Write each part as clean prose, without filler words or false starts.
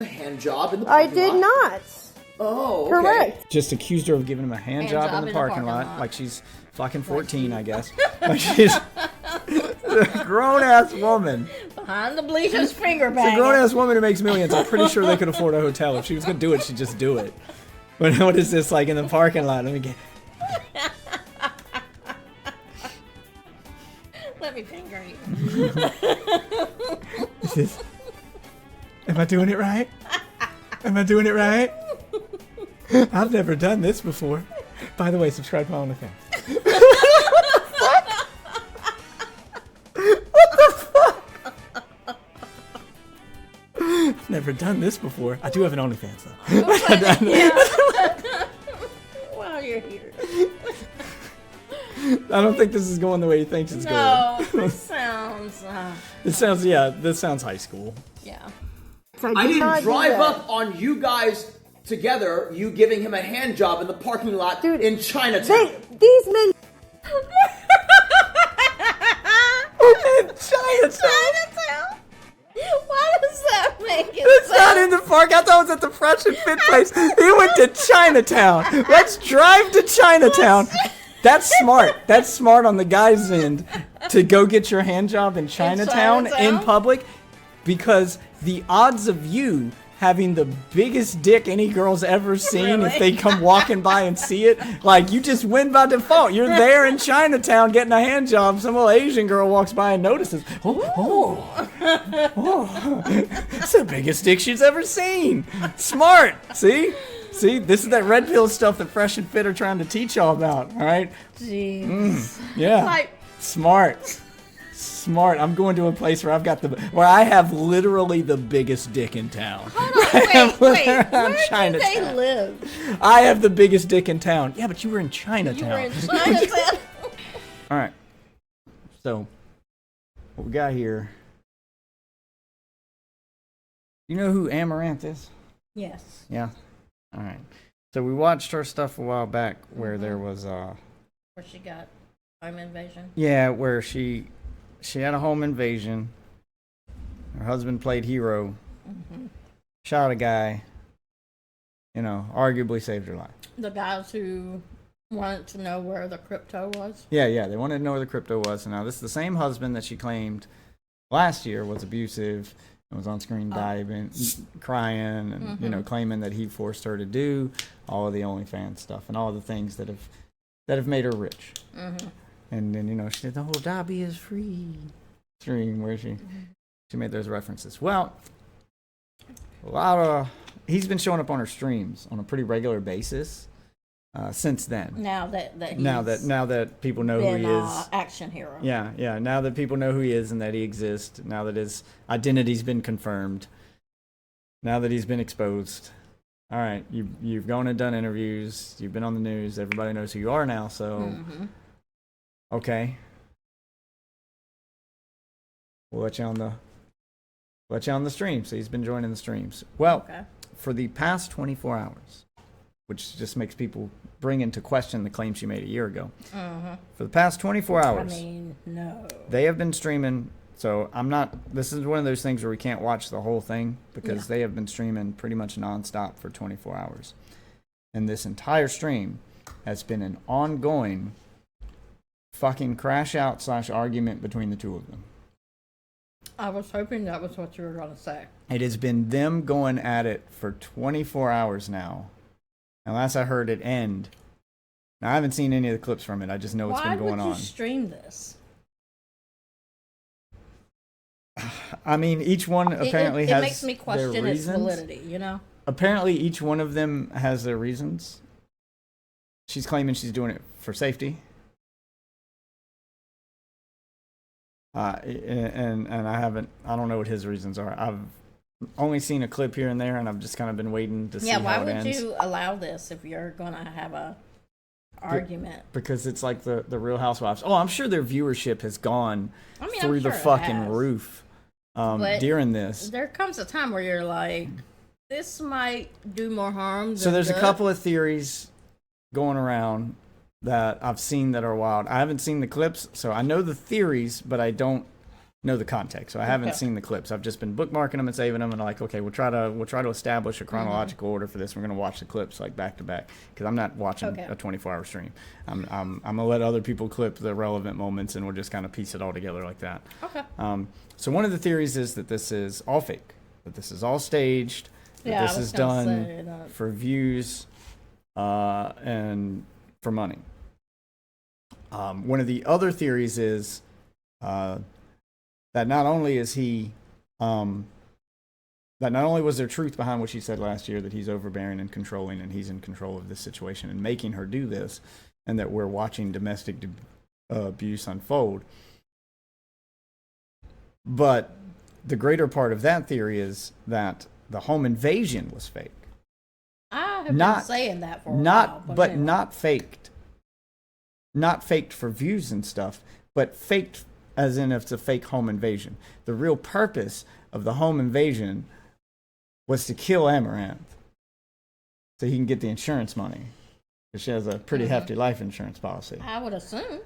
A hand job in the I parking did lot? not. Oh, okay. Correct. Just accused her of giving him a hand job in the parking lot. Like she's fucking 14, I guess. Like she's a grown-ass woman. Behind the bleachers, finger It's banging. a grown-ass woman who makes millions. I'm pretty sure they could afford a hotel. If she was going to do it, she'd just do it. But what is this, like, in the parking lot? Let me get... Let me finger you. Is this... Am I doing it right? Am I doing it right? I've never done this before. By the way, subscribe to my OnlyFans. What the fuck? I've never done this before. I do have an OnlyFans though. While you're here. I don't think this is going the way he thinks it's No, going. this sounds. This sounds high school. Yeah. I didn't drive up on you guys together, you giving him a hand job in the parking lot in Chinatown. These men. In Chinatown? Why does that make it It's not in the park. I thought it was at the Fresh and Fit place. He went to Chinatown. Let's drive to Chinatown. That's smart. That's smart on the guy's end to go get your hand job in Chinatown in public, because the odds of you having the biggest dick any girl's ever seen, if they come walking by and see it, like, you just win by default. You're there in Chinatown getting a hand job. Some little Asian girl walks by and notices. Oh, it's the biggest dick she's ever seen. Smart. See, this is that red pill stuff that Fresh and Fit are trying to teach y'all about. All right. Jeez. Yeah. Like, Smart. I'm going to a place where where I have literally the biggest dick in town. hold on, wait. Where do they Chinatown. live? I have the biggest dick in town. Yeah, but you were in You Chinatown. were in Chinatown. All right. So, what we got here? You know who Amouranth is? Yes. Yeah. All right. So we watched her stuff a while back where there was Where she got home invasion. yeah, where she had a home invasion. Her husband played hero. Shot a guy. You know, arguably saved her life. The guys who wanted to know where the crypto was. Yeah, they wanted to know where the crypto was. And now this is the same husband that she claimed last year was abusive and was on screen diving, crying, and you know, claiming that he forced her to do all of the OnlyFans stuff and all the things that have made her rich. And then, you know, she did the whole Dobby is free stream where she made those references. Well, he's been showing up on her streams on a pretty regular basis since then. Now that Now that people know who he is. Action hero. Yeah. Now that people know who he is and that he exists. Now that his identity's been confirmed. Now that he's been exposed. All right, you've gone and done interviews. You've been on the news. Everybody knows who you are now. So, okay, we'll let you on the stream. So he's been joining the streams. Well, for the past 24 hours, which just makes people bring into question the claim she made a year ago. For the past 24 hours, no. they have been streaming. So this is one of those things where we can't watch the whole thing because they have been streaming pretty much nonstop for 24 hours. And this entire stream has been an ongoing fucking crash out / argument between the two of them. I was hoping that was what you were going to say. It has been them going at it for 24 hours now. And last I heard it end. Now, I haven't seen any of the clips from it. I just know it's been going on. Why would you stream this? I mean, each one apparently it has makes me question their its reasons. validity, you know? Apparently, each one of them has their reasons. She's claiming she's doing it for safety. And I don't know what his reasons are. I've only seen a clip here and there, and I've just kind of been waiting to see how it ends. Yeah, why would you allow this if you're going to have a argument? Because it's like the Real Housewives. Oh, I'm sure their viewership has gone through the fucking roof during this. There comes a time where you're like, this might do more harm than So there's good. a couple of theories going around that I've seen that are wild. I haven't seen the clips, so I know the theories, but I don't know the context. So I haven't seen the clips. I've just been bookmarking them and saving them, and like, okay, we'll try to establish a chronological order for this. We're gonna watch the clips like back to back because I'm not watching a 24-hour stream. I'm gonna let other people clip the relevant moments, and we'll just kind of piece it all together like that. Okay. So one of the theories is that this is all fake, that this is all staged, that this is done for views and for money. One of the other theories is that not only is he, that not only was there truth behind what she said last year, that he's overbearing and controlling, and he's in control of this situation and making her do this, and that we're watching domestic abuse unfold. But the greater part of that theory is that the home invasion was fake. I have been saying that for a while. But anyway. Not faked. Not faked for views and stuff, but faked as in if it's a fake home invasion. The real purpose of the home invasion was to kill Amouranth so he can get the insurance money. Because she has a pretty hefty life insurance policy. I would assume.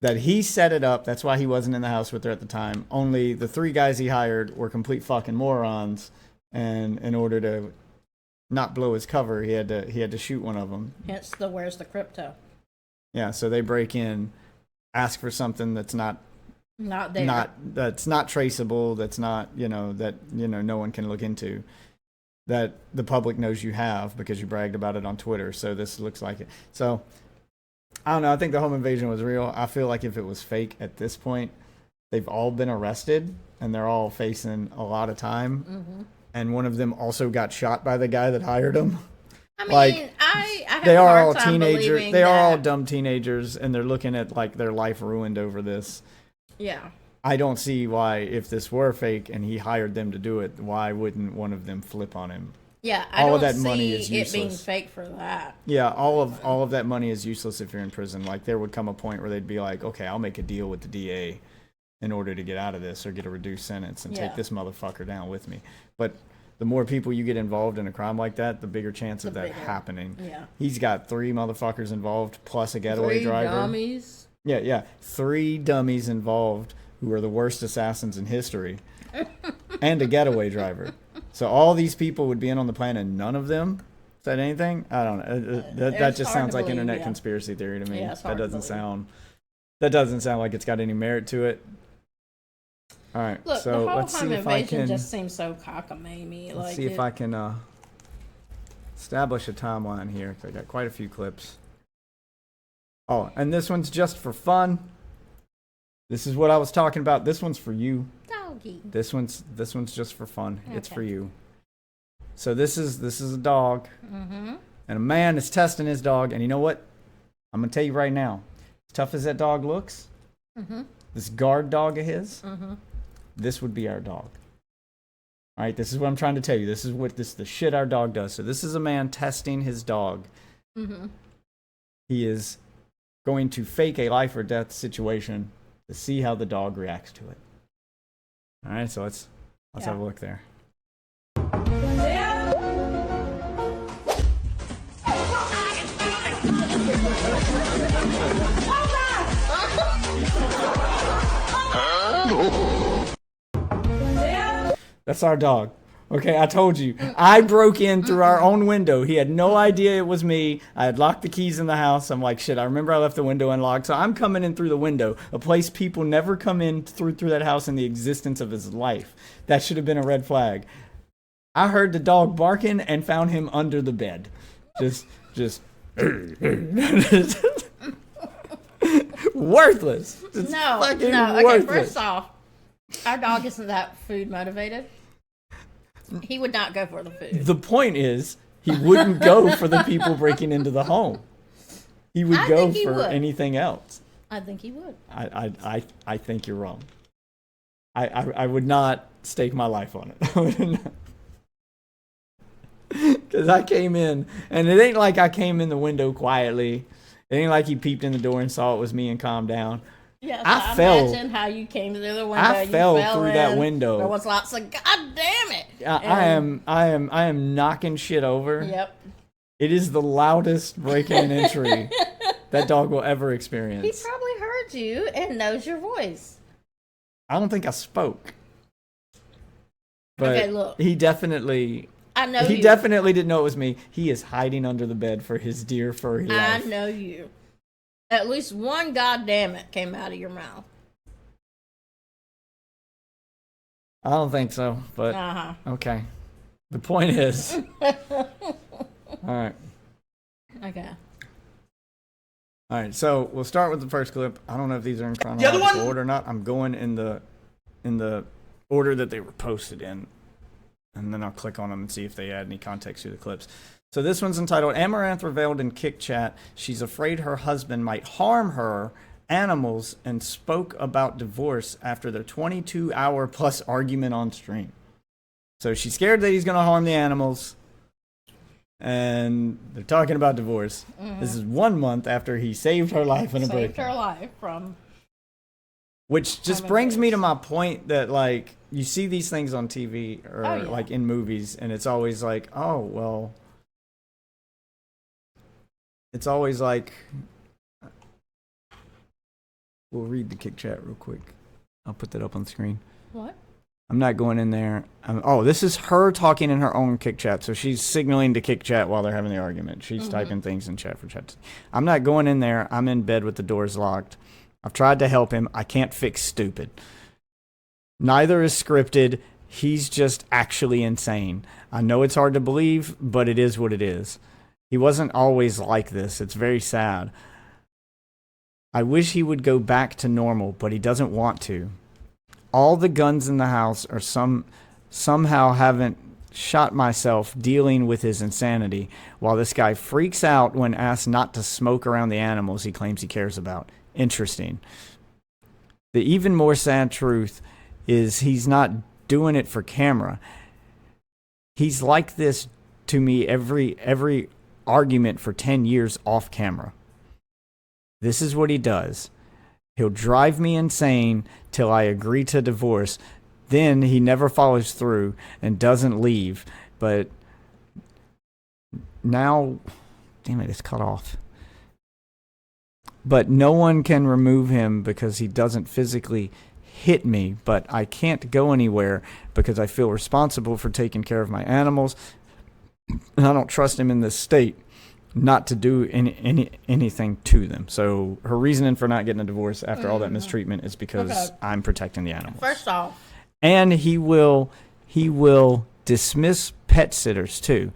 That he set it up. That's why he wasn't in the house with her at the time. Only the 3 guys he hired were complete fucking morons. And in order to not blow his cover, he had to shoot one of them. Hence the where's the crypto. Yeah, so they break in, ask for something that's not there. That's not traceable, that's not, no one can look into, that the public knows you have because you bragged about it on Twitter. So this looks like it. So I don't know. I think the home invasion was real. I feel like if it was fake at this point, they've all been arrested and they're all facing a lot of time. Mm-hmm. And one of them also got shot by the guy that hired him. I mean, I have they a are hard all time teenagers. They are all dumb teenagers, and they're looking at like their life ruined over this. Yeah. I don't see why, if this were fake and he hired them to do it, why wouldn't one of them flip on him? Yeah, I all don't of that see money is it useless. being fake for that. Yeah, all of that money is useless if you're in prison. Like there would come a point where they'd be like, okay, I'll make a deal with the DA in order to get out of this or get a reduced sentence and take this motherfucker down with me. But the more people you get involved in a crime like that, the bigger chance of that happening. Yeah. He's got 3 motherfuckers involved plus a getaway driver. 3 dummies. Yeah. 3 dummies involved who are the worst assassins in history. And a getaway driver. So all these people would be in on the plan and none of them said anything? I don't know. That just sounds like internet conspiracy theory to me. That doesn't sound like it's got any merit to it. All right, look, so the whole let's see if I can just seems so cockamamie. Let's see if I can establish a timeline here. I got quite a few clips. Oh, and this one's just for fun. This is what I was talking about. This one's for you. Doggy. This one's just for fun. Okay. It's for you. So this is a dog, and a man is testing his dog. And you know what? I'm gonna tell you right now. As tough as that dog looks, this guard dog of his. This would be our dog. All right, this is what I'm trying to tell you. This is the shit our dog does. So this is a man testing his dog. He is going to fake a life or death situation to see how the dog reacts to it. All right, so let's have a look there. That's our dog. Okay, I told you. I broke in through our own window. He had no idea it was me. I had locked the keys in the house. I'm like, shit, I remember I left the window unlocked. So I'm coming in through the window, a place people never come in through that house in the existence of his life. That should have been a red flag. I heard the dog barking and found him under the bed. Just worthless. No. Okay, worthless. first off, our dog isn't that food motivated. He would not go for the food. The point is, he wouldn't go for the people breaking into the home. He would go for anything else. I think he would. I think you're wrong. I would not stake my life on it. Because I came in, and it ain't like I came in the window quietly. It ain't like he peeped in the door and saw it was me and calmed down. Yes, I imagine how you came through the window. I fell through that window. There was lots of God damn it. I am knocking shit over. Yep. It is the loudest break-in and entry that dog will ever experience. He probably heard you and knows your voice. I don't think I spoke. But Okay, look. he definitely didn't know it was me. He is hiding under the bed for his dear furry life. I know you. At least one goddamn it came out of your mouth. I don't think so, but okay. The point is, all right. Okay. All right, so we'll start with the first clip. I don't know if these are in chronological order or not. I'm going in the order that they were posted in, and then I'll click on them and see if they add any context to the clips. So this one's entitled, Amouranth revealed in Kick Chat she's afraid her husband might harm her animals and spoke about divorce after their 22-hour plus argument on stream. So she's scared that he's going to harm the animals, and they're talking about divorce. Mm-hmm. This is 1 month after he saved her life in a break. Saved her life from... Which just brings me to my point that, like, you see these things on TV or, like, in movies, and it's always like, oh, well... It's always like... We'll read the Kick Chat real quick. I'll put that up on the screen. What? I'm not going in there. This is her talking in her own Kick Chat. So she's signaling to Kick Chat while they're having the argument. She's typing things in chat for chat. I'm not going in there. I'm in bed with the doors locked. I've tried to help him. I can't fix stupid. Neither is scripted. He's just actually insane. I know it's hard to believe, but it is what it is. He wasn't always like this. It's very sad. I wish he would go back to normal, but he doesn't want to. All the guns in the house are somehow haven't shot myself dealing with his insanity, while this guy freaks out when asked not to smoke around the animals he claims he cares about. Interesting. The even more sad truth is he's not doing it for camera. He's like this to me every argument for 10 years off camera. This is what he does. He'll drive me insane till I agree to divorce. Then he never follows through and doesn't leave. But now, damn it, it's cut off. But no one can remove him because he doesn't physically hit me. But I can't go anywhere because I feel responsible for taking care of my animals. And I don't trust him in this state not to do anything to them. So her reasoning for not getting a divorce after all that mistreatment is because I'm protecting the animals. First off. And he will dismiss pet sitters too.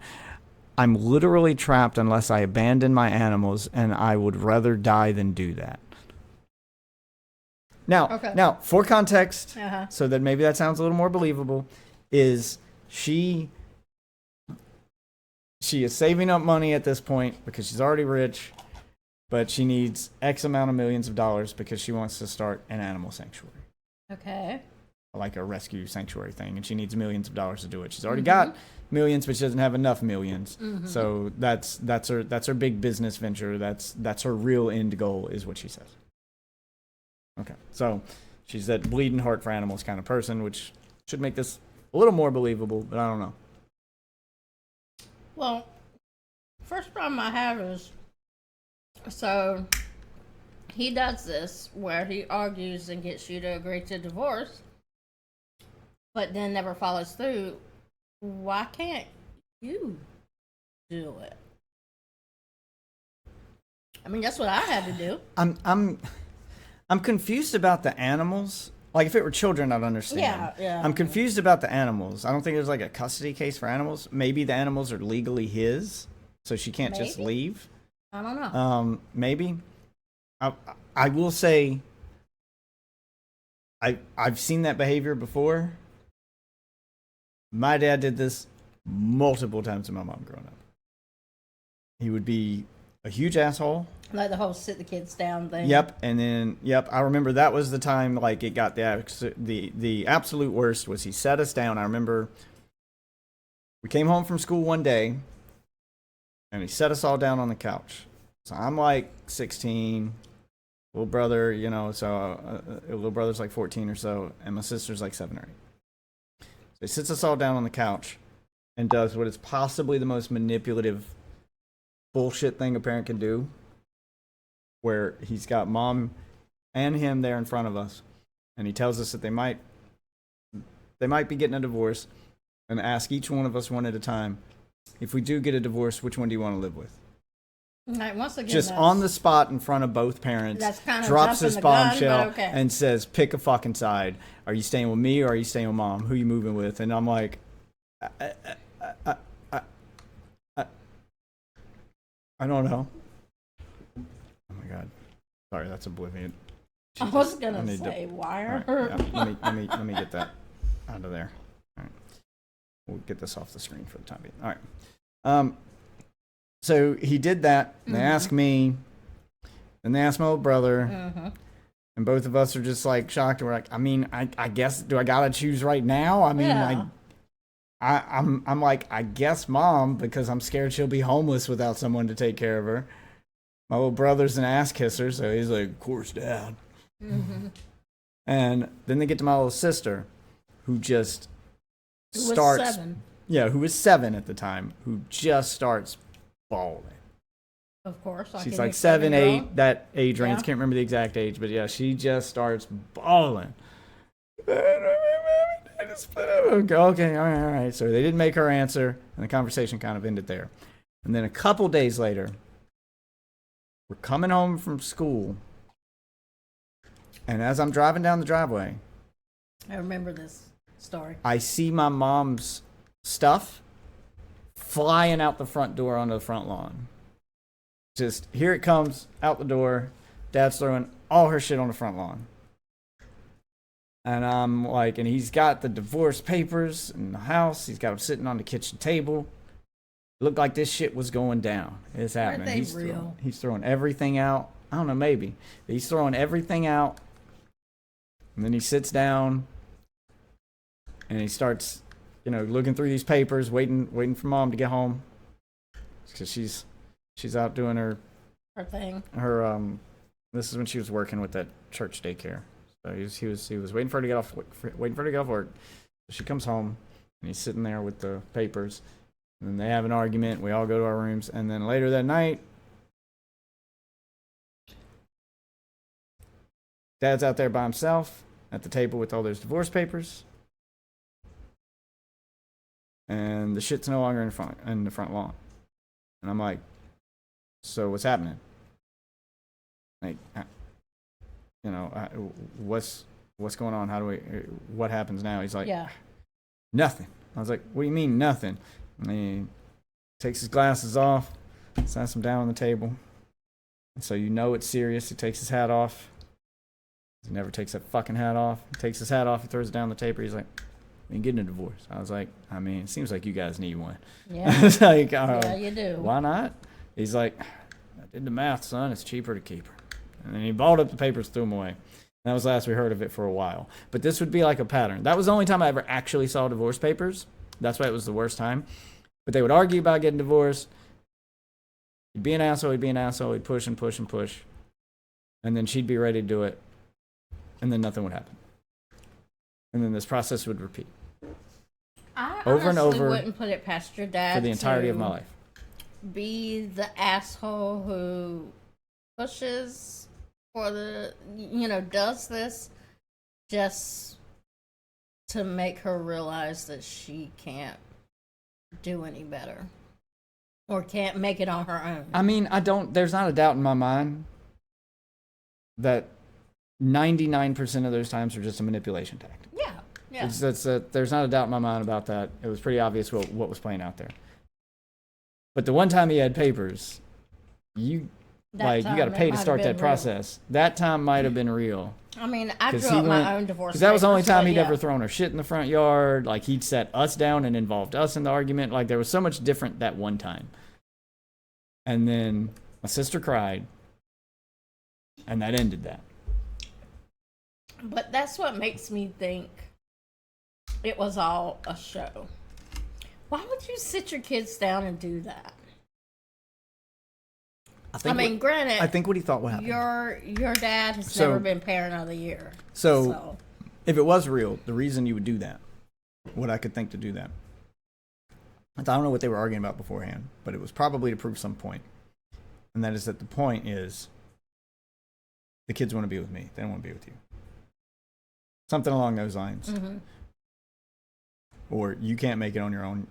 I'm literally trapped unless I abandon my animals, and I would rather die than do that. Now, for context, so that maybe that sounds a little more believable, is she is saving up money at this point because she's already rich, but she needs X amount of millions of dollars because she wants to start an animal sanctuary. Okay. Like a rescue sanctuary thing, and she needs millions of dollars to do it. She's already got millions, but she doesn't have enough millions. So that's her big business venture. That's her real end goal, is what she says. Okay, so she's that bleeding heart for animals kind of person, which should make this a little more believable, but I don't know. Well, first problem I have is, so he does this where he argues and gets you to agree to divorce, but then never follows through. Why can't you do it? I mean, that's what I had to do. I'm confused about the animals. Like, if it were children, I'd understand. Yeah. I'm confused about the animals. I don't think there's like a custody case for animals. Maybe the animals are legally his, so she can't just leave. I don't know. Maybe. I will say, I've seen that behavior before. My dad did this multiple times to my mom growing up. He would be a huge asshole. Like the whole sit the kids down thing. Yep, and then I remember that was the time like it got the absolute worst was he sat us down. I remember we came home from school one day, and he set us all down on the couch. So I'm like 16, little brother, little brother's like 14 or so, and my sister's like 7 or 8. So he sits us all down on the couch and does what is possibly the most manipulative bullshit thing a parent can do, where he's got mom and him there in front of us, and he tells us that they might be getting a divorce, and ask each one of us one at a time, if we do get a divorce, which one do you want to live with? Right, once again, Just on the spot in front of both parents, that's kind of drops jumping this the gun, bombshell but okay. and says, pick a fucking side. Are you staying with me or are you staying with mom? Who are you moving with? And I'm like, I don't know. Oh my God. Sorry, that's Oblivion. I was gonna say wire. Right, yeah, let me get that out of there. All right. We'll get this off the screen for the time being. All right. So he did that. They asked me, and they asked my little brother, and both of us are just like shocked. We're like, I mean, I guess, do I gotta choose right now? I mean, Yeah. I'm like, I guess mom, because I'm scared she'll be homeless without someone to take care of her. My little brother's an ass kisser, so he's like, of course, Dad. And then they get to my little sister, who just starts. Was 7. Yeah, who was 7 at the time, who just starts bawling. Of course. She's like 7, 8, that age range. Can't remember the exact age, but yeah, she just starts bawling. Okay, all right. So they didn't make her answer, and the conversation kind of ended there. And then a couple days later, we're coming home from school, and as I'm driving down the driveway, I remember this story. I see my mom's stuff flying out the front door onto the front lawn. Just, here it comes, out the door. Dad's throwing all her shit on the front lawn. And I'm like, and he's got the divorce papers in the house. He's got them sitting on the kitchen table. It looked like this shit was going down. It's happening. Aren't they real? He's throwing everything out. I don't know, maybe. But he's throwing everything out. And then he sits down. And he starts, looking through these papers, waiting for mom to get home. Because she's out doing her thing. This is when she was working with that church daycare. So he was waiting for her to get off work. So she comes home, and he's sitting there with the papers, and then they have an argument. We all go to our rooms, and then later that night, Dad's out there by himself at the table with all those divorce papers, and the shit's no longer in the front lawn. And I'm like, so what's happening? Like, what's going on? What happens now? He's like, nothing. I was like, what do you mean nothing? And he takes his glasses off, sets them down on the table. And so it's serious. He takes his hat off. He never takes that fucking hat off. He takes his hat off, he throws it down on the table. He's like, we ain't getting a divorce. I was like, I mean, it seems like you guys need one. Yeah. It's like, yeah, you do. Why not? He's like, I did the math, son. It's cheaper to keep her. And then he balled up the papers, threw them away. And that was the last we heard of it for a while. But this would be like a pattern. That was the only time I ever actually saw divorce papers. That's why it was the worst time. But they would argue about getting divorced. He'd be an asshole. He'd push and push and push. And then she'd be ready to do it. And then nothing would happen. And then this process would repeat. I over and over wouldn't put it past your dad for the entirety of my life. Be the asshole who pushes for does this just to make her realize that she can't do any better or can't make it on her own. I mean, there's not a doubt in my mind that 99% of those times are just a manipulation tactic. Yeah. There's not a doubt in my mind about that. It was pretty obvious what was playing out there. But the one time he had papers, you got to pay to start that process. That time might have been real. I mean, I drew up my own divorce papers. Because that was the only time he'd ever thrown her shit in the front yard. Like, he'd set us down and involved us in the argument. Like, there was so much different that one time. And then my sister cried, and that ended that. But that's what makes me think it was all a show. Why would you sit your kids down and do that? Granted, I think what he thought would happen. Your dad has never been parent of the year. So, if it was real, the reason you would do that, what I could think to do that, I don't know what they were arguing about beforehand, but it was probably to prove some point. And that is that the point is, the kids want to be with me. They don't want to be with you. Something along those lines. Mm-hmm. Or you can't make it on your own.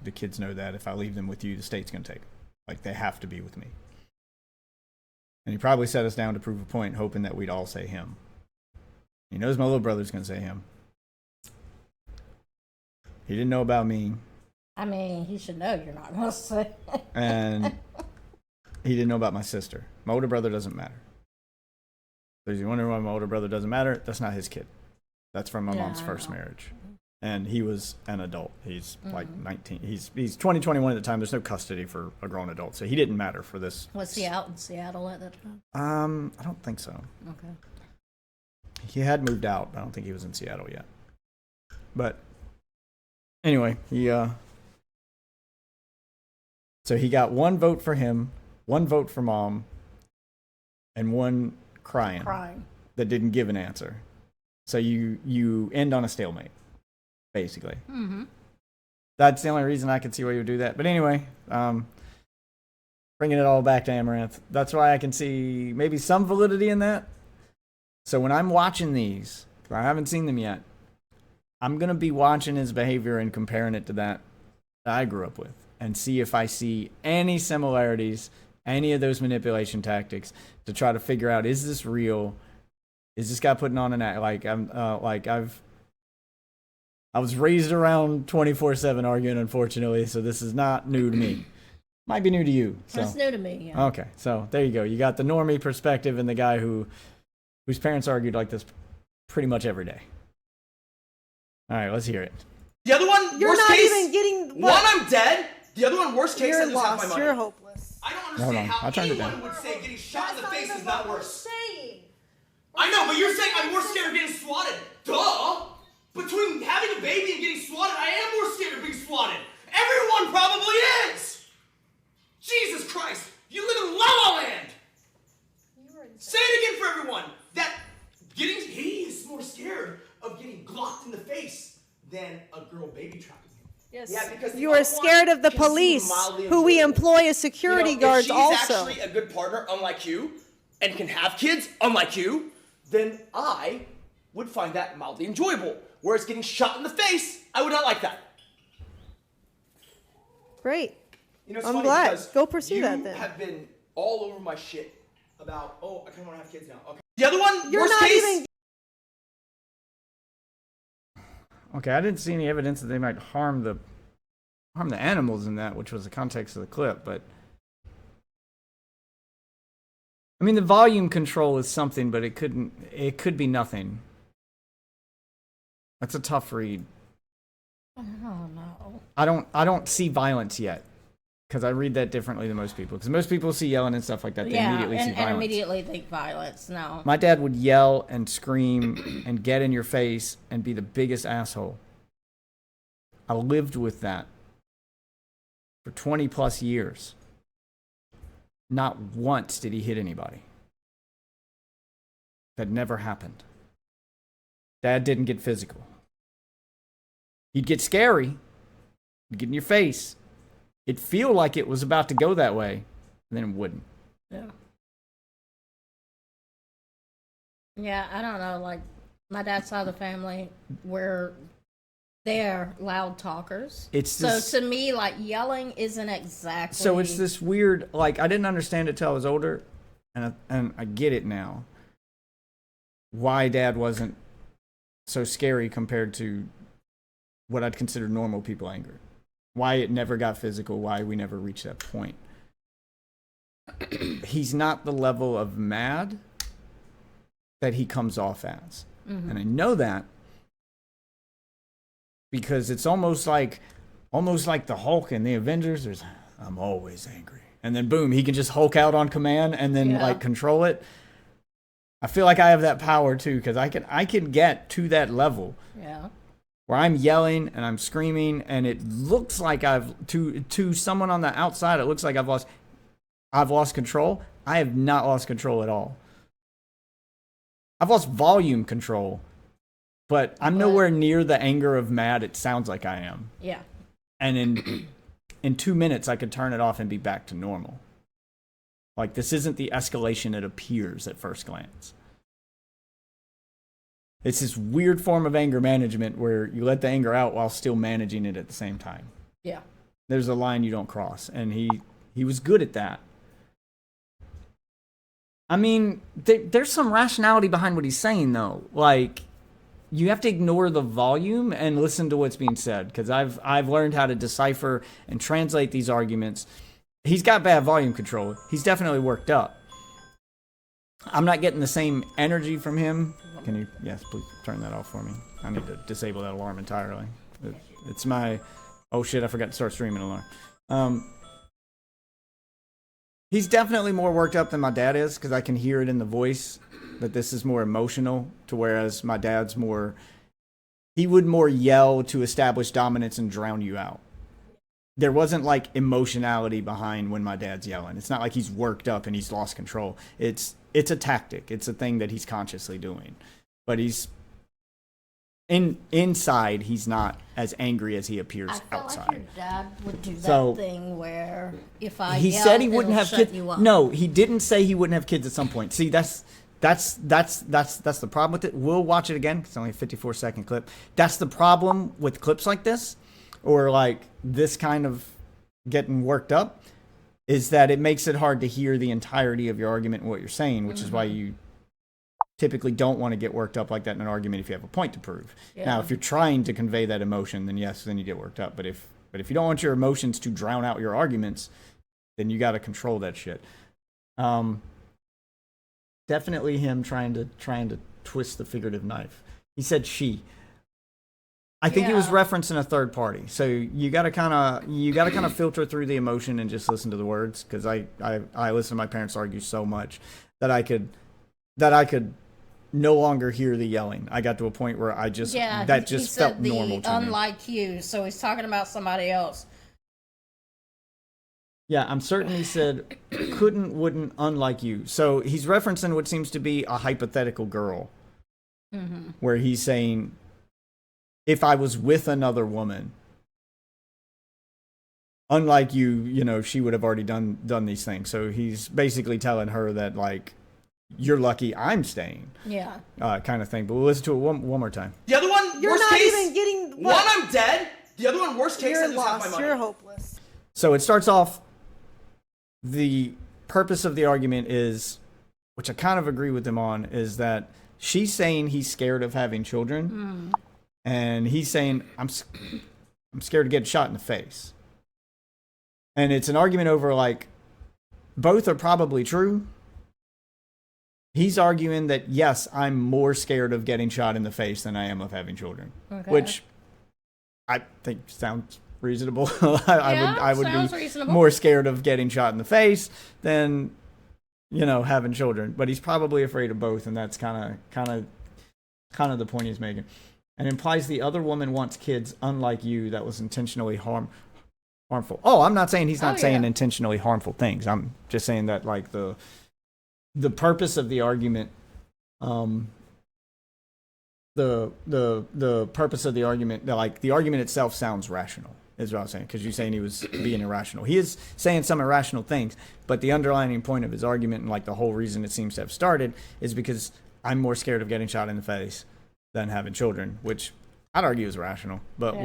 The kids know that. If I leave them with you, the state's going to take them. Like, they have to be with me. And he probably set us down to prove a point, hoping that we'd all say him. He knows my little brother's going to say him. He didn't know about me. I mean, he should know you're not going to say. And he didn't know about my sister. My older brother doesn't matter. So if you're wondering why my older brother doesn't matter, that's not his kid. That's from my mom's first marriage. And he was an adult. He's like 19. He's 20, 21 at the time. There's no custody for a grown adult. So he didn't matter for this. Was he out in Seattle at that time? I don't think so. Okay. He had moved out, but I don't think he was in Seattle yet. But anyway, so he got 1 vote for him, 1 vote for mom, and 1 crying that didn't give an answer. So you end on a stalemate, basically. Mm-hmm. That's the only reason I could see why you would do that. But anyway, bringing it all back to Amouranth, that's why I can see maybe some validity in that. So when I'm watching these, I haven't seen them yet, I'm going to be watching his behavior and comparing it to that I grew up with and see if I see any similarities, any of those manipulation tactics to try to figure out, is this real? Is this guy putting on an act? I was raised around 24/7 arguing, unfortunately, so this is not new to me. Might be new to you. So. It's new to me, yeah. Okay, so there you go. You got the normie perspective and the guy whose parents argued like this pretty much every day. All right, let's hear it. The other one, You're worst not case, even getting. one, I'm dead. The other one, worst case, I You're lose half my lost. money. You're hopeless. I don't Hold understand on, how I turned it anyone down. would say getting shot in the face That's is not not even what worse. we're saying. I know, but you're saying I'm more scared of getting swatted. Duh! Between having a baby and getting swatted, I am more scared of being swatted. Everyone probably is! Jesus Christ! You live in La La Land! Say it again for everyone! That he is more scared of getting glocked in the face than a girl baby trapping him. Yes. Yeah, because You are scared of the can seem police, mildly who we enjoyable. employ as security guards if she's also. actually a good partner, unlike you, and can have kids, unlike you, then I would find that mildly enjoyable. Whereas getting shot in the face, I would not like that. Great. You know, it's I'm funny glad. because Go pursue that You then. have been all over my shit about, I kind of want to have kids now. Okay. The other one, You're worst not case, even. Okay, I didn't see any evidence that they might harm the animals in that, which was the context of the clip, but I mean the volume control is something, but it could be nothing. That's a tough read. I don't know. I don't see violence yet. Because I read that differently than most people. Because most people see yelling and stuff like that, they immediately see violence. And immediately think violence, no. My dad would yell and scream and get in your face and be the biggest asshole. I lived with that for 20 plus years. Not once did he hit anybody. That never happened. Dad didn't get physical. He'd get scary. He'd get in your face. It'd feel like it was about to go that way, and then it wouldn't. Yeah. Yeah, I don't know. Like, my dad's side of the family, they're loud talkers. So to me, like, yelling isn't exactly. So it's this weird, like, I didn't understand it till I was older, and I get it now. Why Dad wasn't so scary compared to what I'd consider normal people anger. Why it never got physical, why we never reached that point. He's not the level of mad that he comes off as. Mm-hmm. And I know that because it's almost like the Hulk in the Avengers. I'm always angry. And then boom, he can just Hulk out on command and then like control it. I feel like I have that power too, because I can get to that level. Yeah. Where I'm yelling and I'm screaming, and it looks like to someone on the outside, it looks like I've lost control. I have not lost control at all. I've lost volume control, but I'm nowhere near the anger of mad it sounds like I am. Yeah. And in 2 minutes, I could turn it off and be back to normal. Like, this isn't the escalation it appears at first glance. It's this weird form of anger management where you let the anger out while still managing it at the same time. Yeah. There's a line you don't cross, and he was good at that. I mean, there's some rationality behind what he's saying, though. Like, you have to ignore the volume and listen to what's being said, because I've learned how to decipher and translate these arguments. He's got bad volume control. He's definitely worked up. I'm not getting the same energy from him. Can you, yes, please turn that off for me. I need to disable that alarm entirely. It's my, oh shit, I forgot to start streaming alarm. He's definitely more worked up than my dad is, because I can hear it in the voice that this is more emotional, to whereas my dad's more, he would more yell to establish dominance and drown you out. There wasn't like emotionality behind when my dad's yelling. It's not like he's worked up and he's lost control. It's a tactic. It's a thing that he's consciously doing. But he's inside he's not as angry as he appears I feel outside. like your dad would do that So, thing where if I he yell, said he wouldn't it'll have shut kids. you up. No, he didn't say he wouldn't have kids at some point. See, that's the problem with it. We'll watch it again. It's only a 54-second clip. That's the problem with clips like this, or like this kind of getting worked up, is that it makes it hard to hear the entirety of your argument and what you're saying, which is why you typically don't want to get worked up like that in an argument if you have a point to prove. Yeah. Now, if you're trying to convey that emotion, then yes, then you get worked up. But if you don't want your emotions to drown out your arguments, then you got to control that shit. Definitely him trying to twist the figurative knife. He said she. I think he was referencing a third party. So you got to kind of filter through the emotion and just listen to the words, because I listen to my parents argue so much that I could no longer hear the yelling. I got to a point where I just he felt said normal to me. Unlike you, so he's talking about somebody else. Yeah, I'm certain he said couldn't, wouldn't, unlike you. So he's referencing what seems to be a hypothetical girl, where he's saying, if I was with another woman, unlike you, she would have already done these things. So he's basically telling her that, like, you're lucky I'm staying. Yeah. Kind of thing. But we'll listen to it one more time. The other one, You're worst not case, even getting one, what? I'm dead. The other one, worst case, I You're lose half my lost. money. You're hopeless. So it starts off, the purpose of the argument is, which I kind of agree with him on, is that she's saying he's scared of having children. And he's saying, I'm scared to get shot in the face. And it's an argument over, like, both are probably true. He's arguing that, yes, I'm more scared of getting shot in the face than I am of having children. Okay. Which I think sounds reasonable. I would be reasonable. more scared of getting shot in the face than, having children. But he's probably afraid of both, and that's kind of the point he's making. And implies the other woman wants kids, unlike you, that was intentionally harmful. Oh, I'm not saying he's not saying intentionally harmful things. I'm just saying that, like, the purpose of the argument, the purpose of the argument, like, the argument itself sounds rational, is what I was saying, because you're saying he was being irrational. He is saying some irrational things, but the underlying point of his argument, and, like, the whole reason it seems to have started, is because I'm more scared of getting shot in the face than having children, which I'd argue is rational, but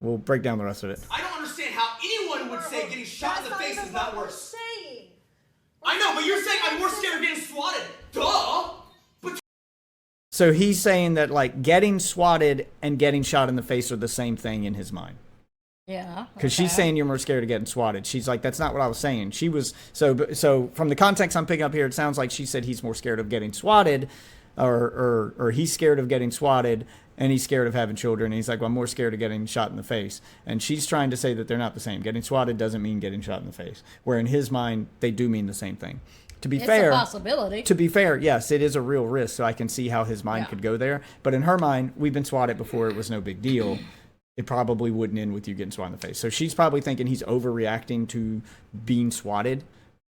we'll break down the rest of it. I don't understand how anyone would say getting shot in the face is not worse. I know, but you're saying I'm more scared of getting swatted. Duh! So he's saying that, like, getting swatted and getting shot in the face are the same thing in his mind. Yeah. Because she's saying you're more scared of getting swatted. She's like, that's not what I was saying. She was, so from the context I'm picking up here, it sounds like she said he's more scared of getting swatted, or he's scared of getting swatted, and he's scared of having children. And he's like, well, I'm more scared of getting shot in the face. And she's trying to say that they're not the same. Getting swatted doesn't mean getting shot in the face. Where in his mind, they do mean the same thing. To be fair, it's a possibility. To be fair, yes, it is a real risk. So I can see how his mind could go there. But in her mind, we've been swatted before. It was no big deal. It probably wouldn't end with you getting swatted in the face. So she's probably thinking he's overreacting to being swatted.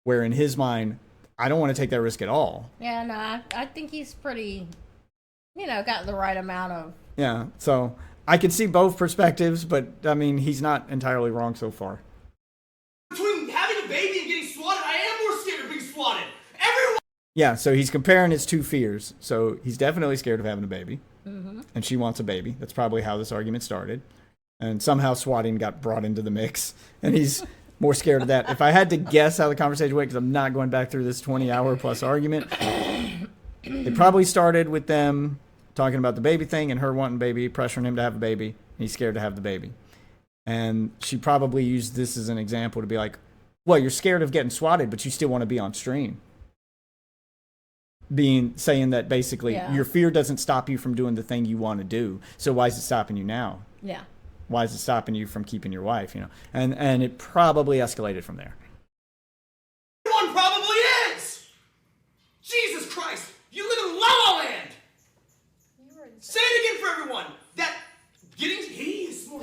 Where in his mind, I don't want to take that risk at all. Yeah, no, I think he's pretty, got the right amount of. Yeah, so I can see both perspectives, but I mean, he's not entirely wrong so far. Between having a baby and getting swatted, I am more scared of being swatted. Everyone. Yeah, so he's comparing his two fears. So he's definitely scared of having a baby, and she wants a baby. That's probably how this argument started. And somehow swatting got brought into the mix, and he's more scared of that. If I had to guess how the conversation went, because I'm not going back through this 20-hour-plus argument, it probably started with them talking about the baby thing and her wanting a baby, pressuring him to have a baby, and he's scared to have the baby. And she probably used this as an example to be like, well, you're scared of getting swatted, but you still want to be on stream. Saying that basically your fear doesn't stop you from doing the thing you want to do. So why is it stopping you now? Yeah. Why is it stopping you from keeping your wife? And it probably escalated from there. One probably is. Jesus Christ, you live in La La Land. Say it again for everyone. He is more.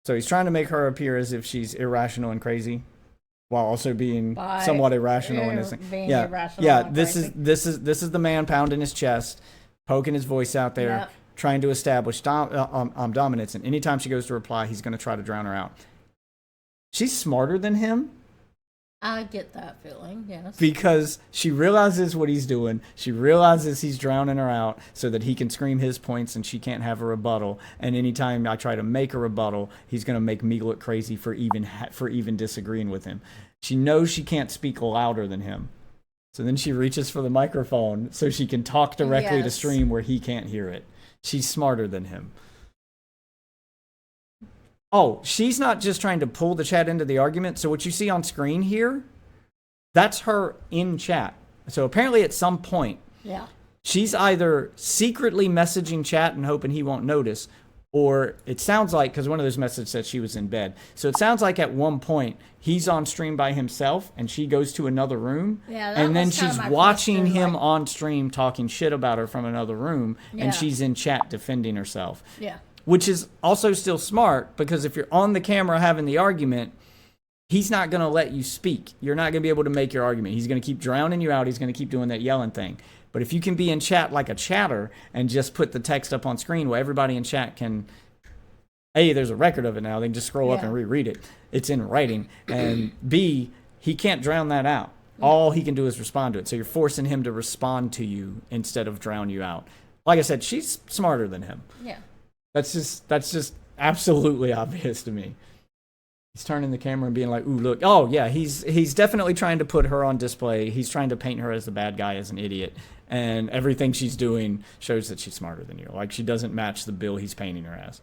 So he's trying to make her appear as if she's irrational and crazy, while also being somewhat irrational in his thing. Yeah. This is the man pounding his chest, poking his voice out there, trying to establish dominance. And anytime she goes to reply, he's going to try to drown her out. She's smarter than him. I get that feeling, yes. Because she realizes what he's doing. She realizes he's drowning her out so that he can scream his points and she can't have a rebuttal. And anytime I try to make a rebuttal, he's going to make me look crazy for even disagreeing with him. She knows she can't speak louder than him. So then she reaches for the microphone so she can talk directly to stream where he can't hear it. She's smarter than him. Oh, she's not just trying to pull the chat into the argument. So what you see on screen here, that's her in chat. So apparently at some point, she's either secretly messaging chat and hoping he won't notice, or it sounds like, because one of those messages said she was in bed. So it sounds like at one point, he's on stream by himself and she goes to another room. And then she's watching him on stream talking shit about her from another room. And she's in chat defending herself. Yeah. Which is also still smart, because if you're on the camera having the argument, he's not going to let you speak. You're not going to be able to make your argument. He's going to keep drowning you out. He's going to keep doing that yelling thing. But if you can be in chat like a chatter and just put the text up on screen where everybody in chat can, A, there's a record of it now. They can just scroll up and reread it. It's in writing. And B, he can't drown that out. All he can do is respond to it. So you're forcing him to respond to you instead of drown you out. Like I said, she's smarter than him. Yeah. That's just absolutely obvious to me. He's turning the camera and being like, ooh, look. Oh, yeah, he's definitely trying to put her on display. He's trying to paint her as the bad guy, as an idiot. And everything she's doing shows that she's smarter than you. Like, she doesn't match the bill he's painting her as.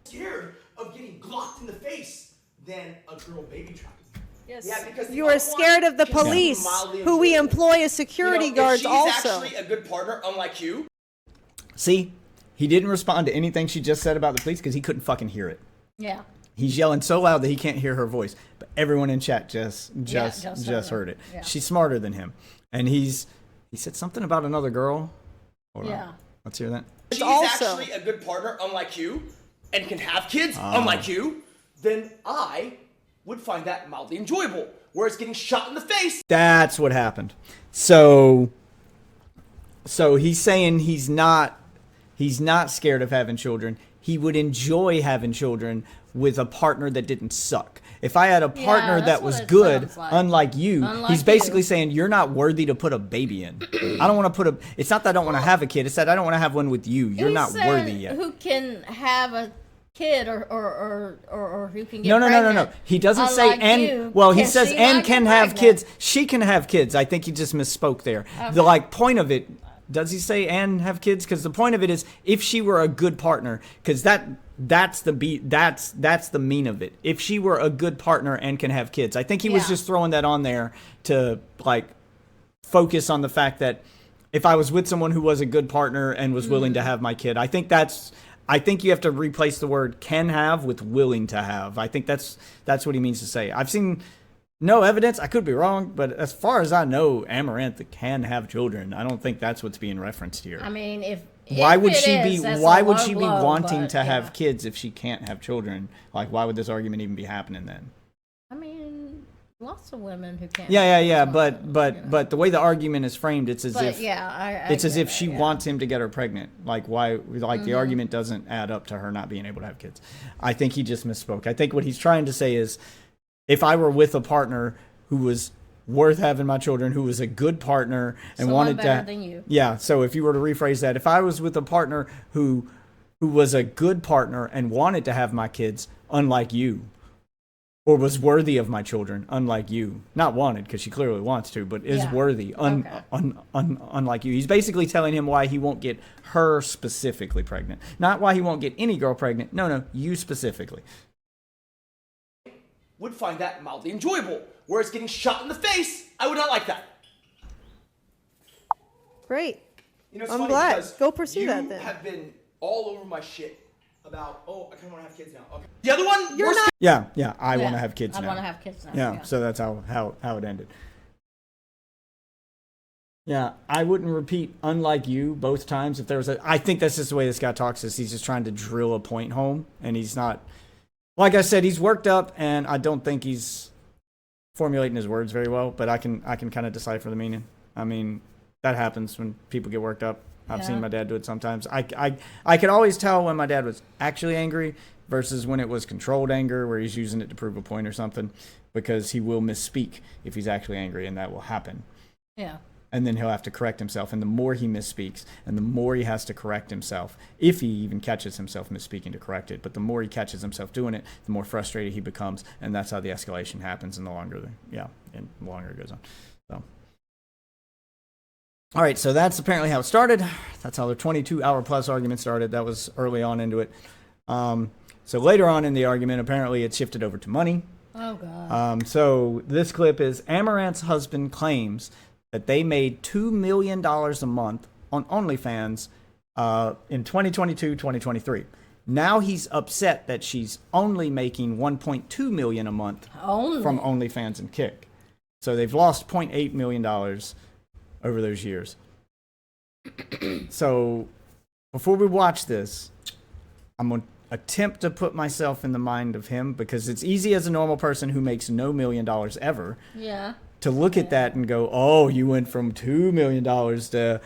Scared of getting glocked in the face than a girl baby trapping. Yes. Yeah, because You are scared of the police, who we employ as security guards also. She's actually a good partner, unlike you. See? He didn't respond to anything she just said about the police because he couldn't fucking hear it. Yeah. He's yelling so loud that he can't hear her voice. But everyone in chat just heard it. Yeah. She's smarter than him. And he said something about another girl. Hold on. Let's hear that. She's actually a good partner, unlike you, and can have kids, unlike you. Then I would find that mildly enjoyable. Whereas getting shot in the face. That's what happened. So he's saying he's not scared of having children. He would enjoy having children with a partner that didn't suck. If I had a partner that was good, unlike you, he's basically saying you're not worthy to put a baby in. I don't want to put it's not that I don't want to have a kid. It's that I don't want to have one with you. You're not worthy yet. Who can have a kid or who can get pregnant? No. He doesn't say and. Well, he says and can have kids. She can have kids. I think he just misspoke there. Okay. The point of it. Does he say and have kids? Because the point of it is, if she were a good partner, because that's the mean of it. If she were a good partner and can have kids, I think he was just throwing that on there to focus on the fact that if I was with someone who was a good partner and was willing to have my kid, I think you have to replace the word can have with willing to have. I think that's what he means to say. I've seen no evidence. I could be wrong, but as far as I know, Amouranth can have children. I don't think that's what's being referenced here. I mean, why would she be wanting to have kids if she can't have children? Like, why would this argument even be happening then? I mean, lots of women who can't. Yeah. But the way the argument is framed, it's as if she wants him to get her pregnant. Like, why? Like, the argument doesn't add up to her not being able to have kids. I think he just misspoke. I think what he's trying to say is, if I were with a partner who was worth having my children, who was a good partner and Someone wanted better to. than you. Yeah. So if you were to rephrase that, if I was with a partner who was a good partner and wanted to have my kids, unlike you, or was worthy of my children, unlike you, not wanted because she clearly wants to, but is worthy, unlike you. He's basically telling him why he won't get her specifically pregnant, not why he won't get any girl pregnant. No, you specifically. Would find that mildly enjoyable, whereas getting shot in the face, I would not like that. Great. You know, it's I'm funny glad. because Go pursue that then. You have been all over my shit about, I kind of want to have kids now. Okay. The other one, You're not. Yeah. I want to have kids now. I want to have kids now. Yeah. So that's how it ended. Yeah, I wouldn't repeat "unlike you" both times if there was a. I think that's just the way this guy talks. Is he's just trying to drill a point home, and he's not. Like I said, he's worked up, and I don't think he's formulating his words very well. But I can kind of decipher the meaning. I mean, that happens when people get worked up. I've seen my dad do it sometimes. I could always tell when my dad was actually angry versus when it was controlled anger, where he's using it to prove a point or something, because he will misspeak if he's actually angry, and that will happen. Yeah. And then he'll have to correct himself. And the more he misspeaks and the more he has to correct himself, if he even catches himself misspeaking to correct it, but the more he catches himself doing it, the more frustrated he becomes. And that's how the escalation happens. And the longer it goes on. So, all right. So that's apparently how it started. That's how the 22-hour plus argument started. That was early on into it. So later on in the argument, apparently it shifted over to money. Oh, God. So this clip is Amaranth's husband claims that they made $2 million a month on OnlyFans in 2022, 2023. Now he's upset that she's only making $1.2 million a month from OnlyFans and Kick. So they've lost $0.8 million over those years. So before we watch this, I'm going to attempt to put myself in the mind of him, because it's easy as a normal person who makes no $1 million ever. Yeah. To look at that and go, oh, you went from $2 million to,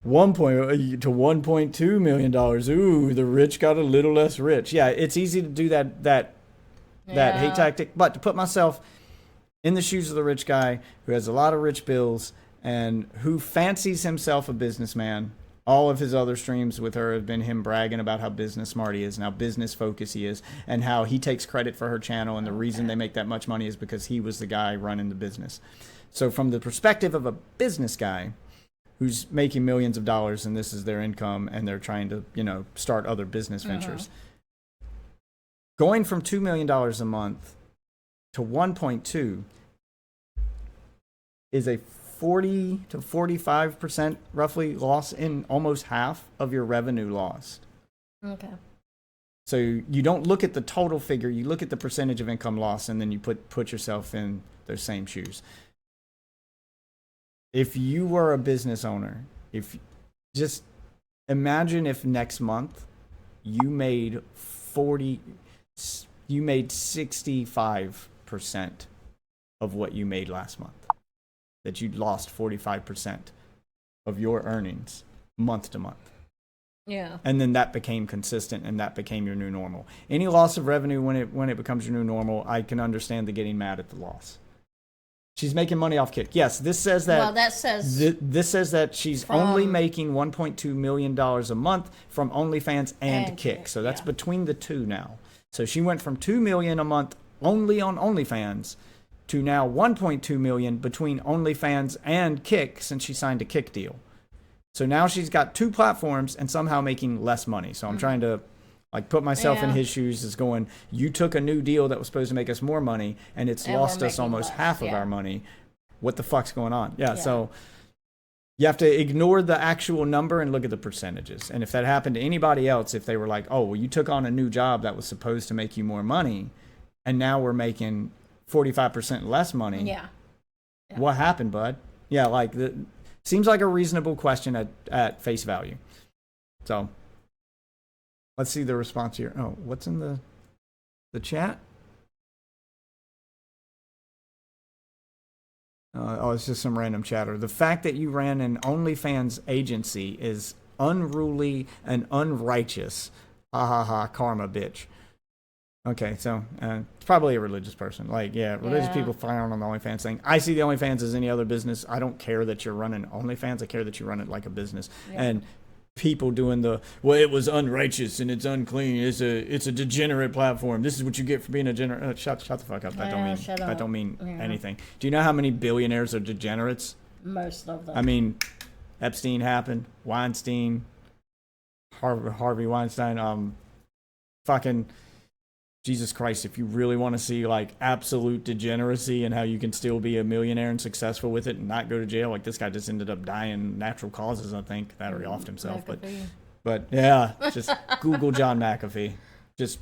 $1.2 million. Ooh, the rich got a little less rich. Yeah, it's easy to do that hate tactic. But to put myself in the shoes of the rich guy who has a lot of rich bills and who fancies himself a businessman. All of his other streams with her have been him bragging about how business smart he is and how business focused he is and how he takes credit for her channel. And the reason they make that much money is because he was the guy running the business. So from the perspective of a business guy who's making millions of dollars and this is their income and they're trying to, start other business ventures, going from $2 million a month to 1.2 is a 40 to 45% roughly loss, in almost half of your revenue lost. Okay. So you don't look at the total figure, you look at the percentage of income loss, and then you put yourself in those same shoes. If you were a business owner, just imagine if next month you made 65% of what you made last month. That you lost 45% of your earnings month to month. Yeah. And then that became consistent and that became your new normal. Any loss of revenue when it becomes your new normal, I can understand the getting mad at the loss. She's making money off Kick. Yes, this says that. Well, that says. This says that she's only making $1.2 million a month from OnlyFans and Kick. So that's between the two now. So she went from $2 million a month only on OnlyFans to now $1.2 million between OnlyFans and Kick since she signed a Kick deal. So now she's got two platforms and somehow making less money. So I'm trying to put myself in his shoes as going, you took a new deal that was supposed to make us more money and it's lost us almost half of our money. What the fuck's going on? Yeah, so you have to ignore the actual number and look at the percentages. And if that happened to anybody else, if they were like, oh, well, you took on a new job that was supposed to make you more money and now we're making 45% less money. Yeah. What happened, bud? Yeah, seems like a reasonable question at face value. So let's see the response here. Oh, what's in the chat? It's just some random chatter. The fact that you ran an OnlyFans agency is unruly and unrighteous. Ha ha ha, karma, bitch. Okay, so it's probably a religious person. Like, yeah, religious people frown on the OnlyFans thing. I see the OnlyFans as any other business. I don't care that you're running OnlyFans. I care that you run it like a business. Yeah. And people doing it was unrighteous and it's unclean. It's a degenerate platform. This is what you get for being a degenerate. Shut the fuck up. That don't mean anything. Do you know how many billionaires are degenerates? Most of them. I mean, Epstein happened. Weinstein, Harvey Weinstein. Fucking Jesus Christ, if you really want to see like absolute degeneracy and how you can still be a millionaire and successful with it and not go to jail, like this guy just ended up dying natural causes, I think, that or he offed himself. But yeah, just Google John McAfee, just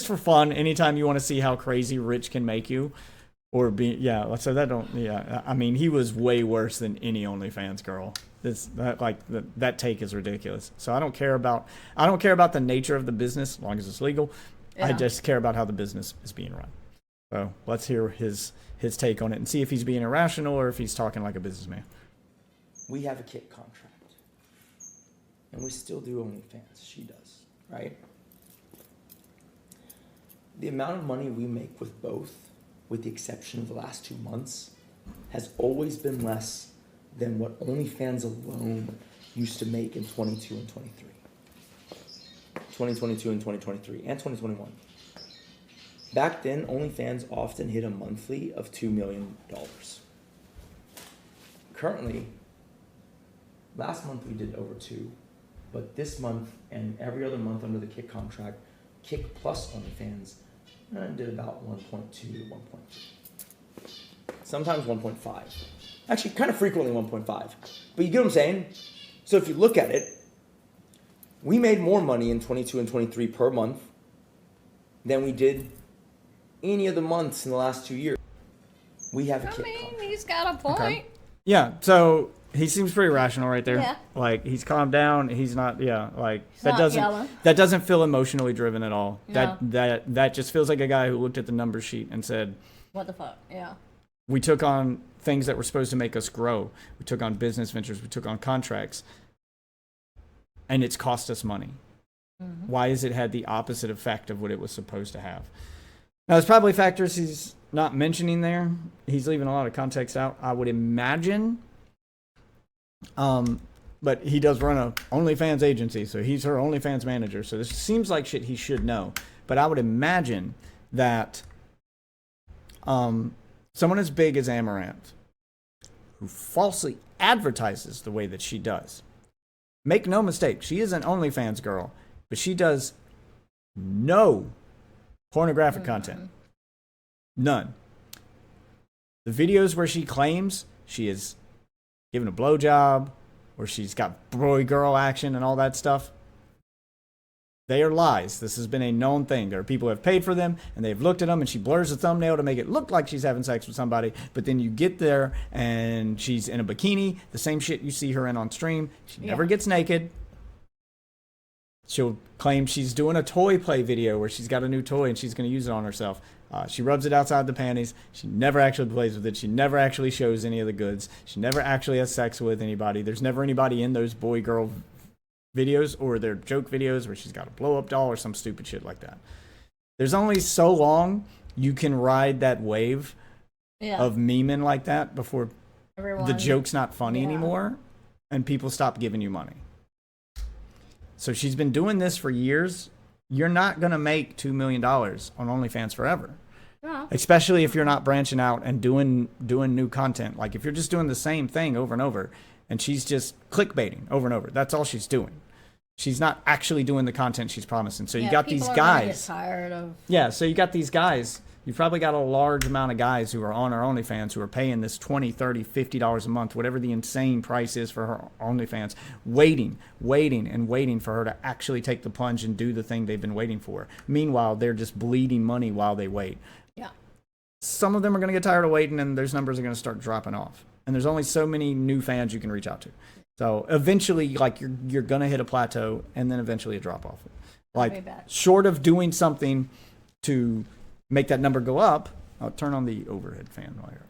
for fun. Anytime you want to see how crazy rich can make you, or be I mean, he was way worse than any OnlyFans girl. That take is ridiculous. So I don't care about the nature of the business as long as it's legal. Yeah. I just care about how the business is being run. So let's hear his take on it and see if he's being irrational or if he's talking like a businessman. We have a kick contract. And we still do OnlyFans. She does, right? The amount of money we make with both, with the exception of the last 2 months, has always been less than what OnlyFans alone used to make in 22 and 23. 2022 and 2023 and 2021. Back then, OnlyFans often hit a monthly of $2 million. Currently, last month we did over 2, but this month and every other month under the Kick contract, Kick plus OnlyFans did about 1.2 to 1.3. Sometimes 1.5. Actually, kind of frequently 1.5. But you get what I'm saying? So if you look at it, we made more money in 22 and 23 per month than we did any of the months in the last 2 years. We have a Kick contract. He's got a point. Okay. Yeah, so he seems pretty rational right there. Yeah. Like, he's calmed down. He's not, He's not yelling. That doesn't feel emotionally driven at all. No. That just feels like a guy who looked at the number sheet and said, what the fuck? Yeah. we took on things that were supposed to make us grow. We took on business ventures. We took on contracts. And it's cost us money. Mm-hmm. Why has it had the opposite effect of what it was supposed to have? Now, there's probably factors he's not mentioning there. He's leaving a lot of context out, I would imagine. But he does run a OnlyFans agency, so he's her OnlyFans manager. So this seems like shit he should know. But I would imagine that someone as big as Amouranth, who falsely advertises the way that she does, make no mistake, she is an OnlyFans girl, but she does no pornographic content. None. The videos where she claims she is given a blowjob, or she's got boy-girl action and all that stuff, they are lies. This has been a known thing. There are people who have paid for them, and they've looked at them, and she blurs the thumbnail to make it look like she's having sex with somebody, but then you get there, and she's in a bikini, the same shit you see her in on stream. She never gets naked. She'll claim she's doing a toy play video where she's got a new toy, and she's going to use it on herself. She rubs it outside the panties. She never actually plays with it. She never actually shows any of the goods. She never actually has sex with anybody. There's never anybody in those boy-girl videos or their joke videos where she's got a blow-up doll or some stupid shit like that. There's only so long you can ride that wave of memeing like that before the joke's not funny anymore and people stop giving you money. So she's been doing this for years. You're not going to make $2 million on OnlyFans forever. Yeah. Especially if you're not branching out and doing new content. Like if you're just doing the same thing over and over and she's just clickbaiting over and over. That's all she's doing. She's not actually doing the content she's promising. So you got these guys. Tired of... Yeah, so you got these guys. You've probably got a large amount of guys who are on her OnlyFans who are paying this $20, $30, $50 a month, whatever the insane price is for her OnlyFans, waiting for her to actually take the plunge and do the thing they've been waiting for. Meanwhile, they're just bleeding money while they wait. Yeah. Some of them are going to get tired of waiting, and those numbers are going to start dropping off. And there's only so many new fans you can reach out to. So eventually, like you're going to hit a plateau, and then eventually a drop off. Like short of doing something to make that number go up, I'll turn on the overhead fan while you're.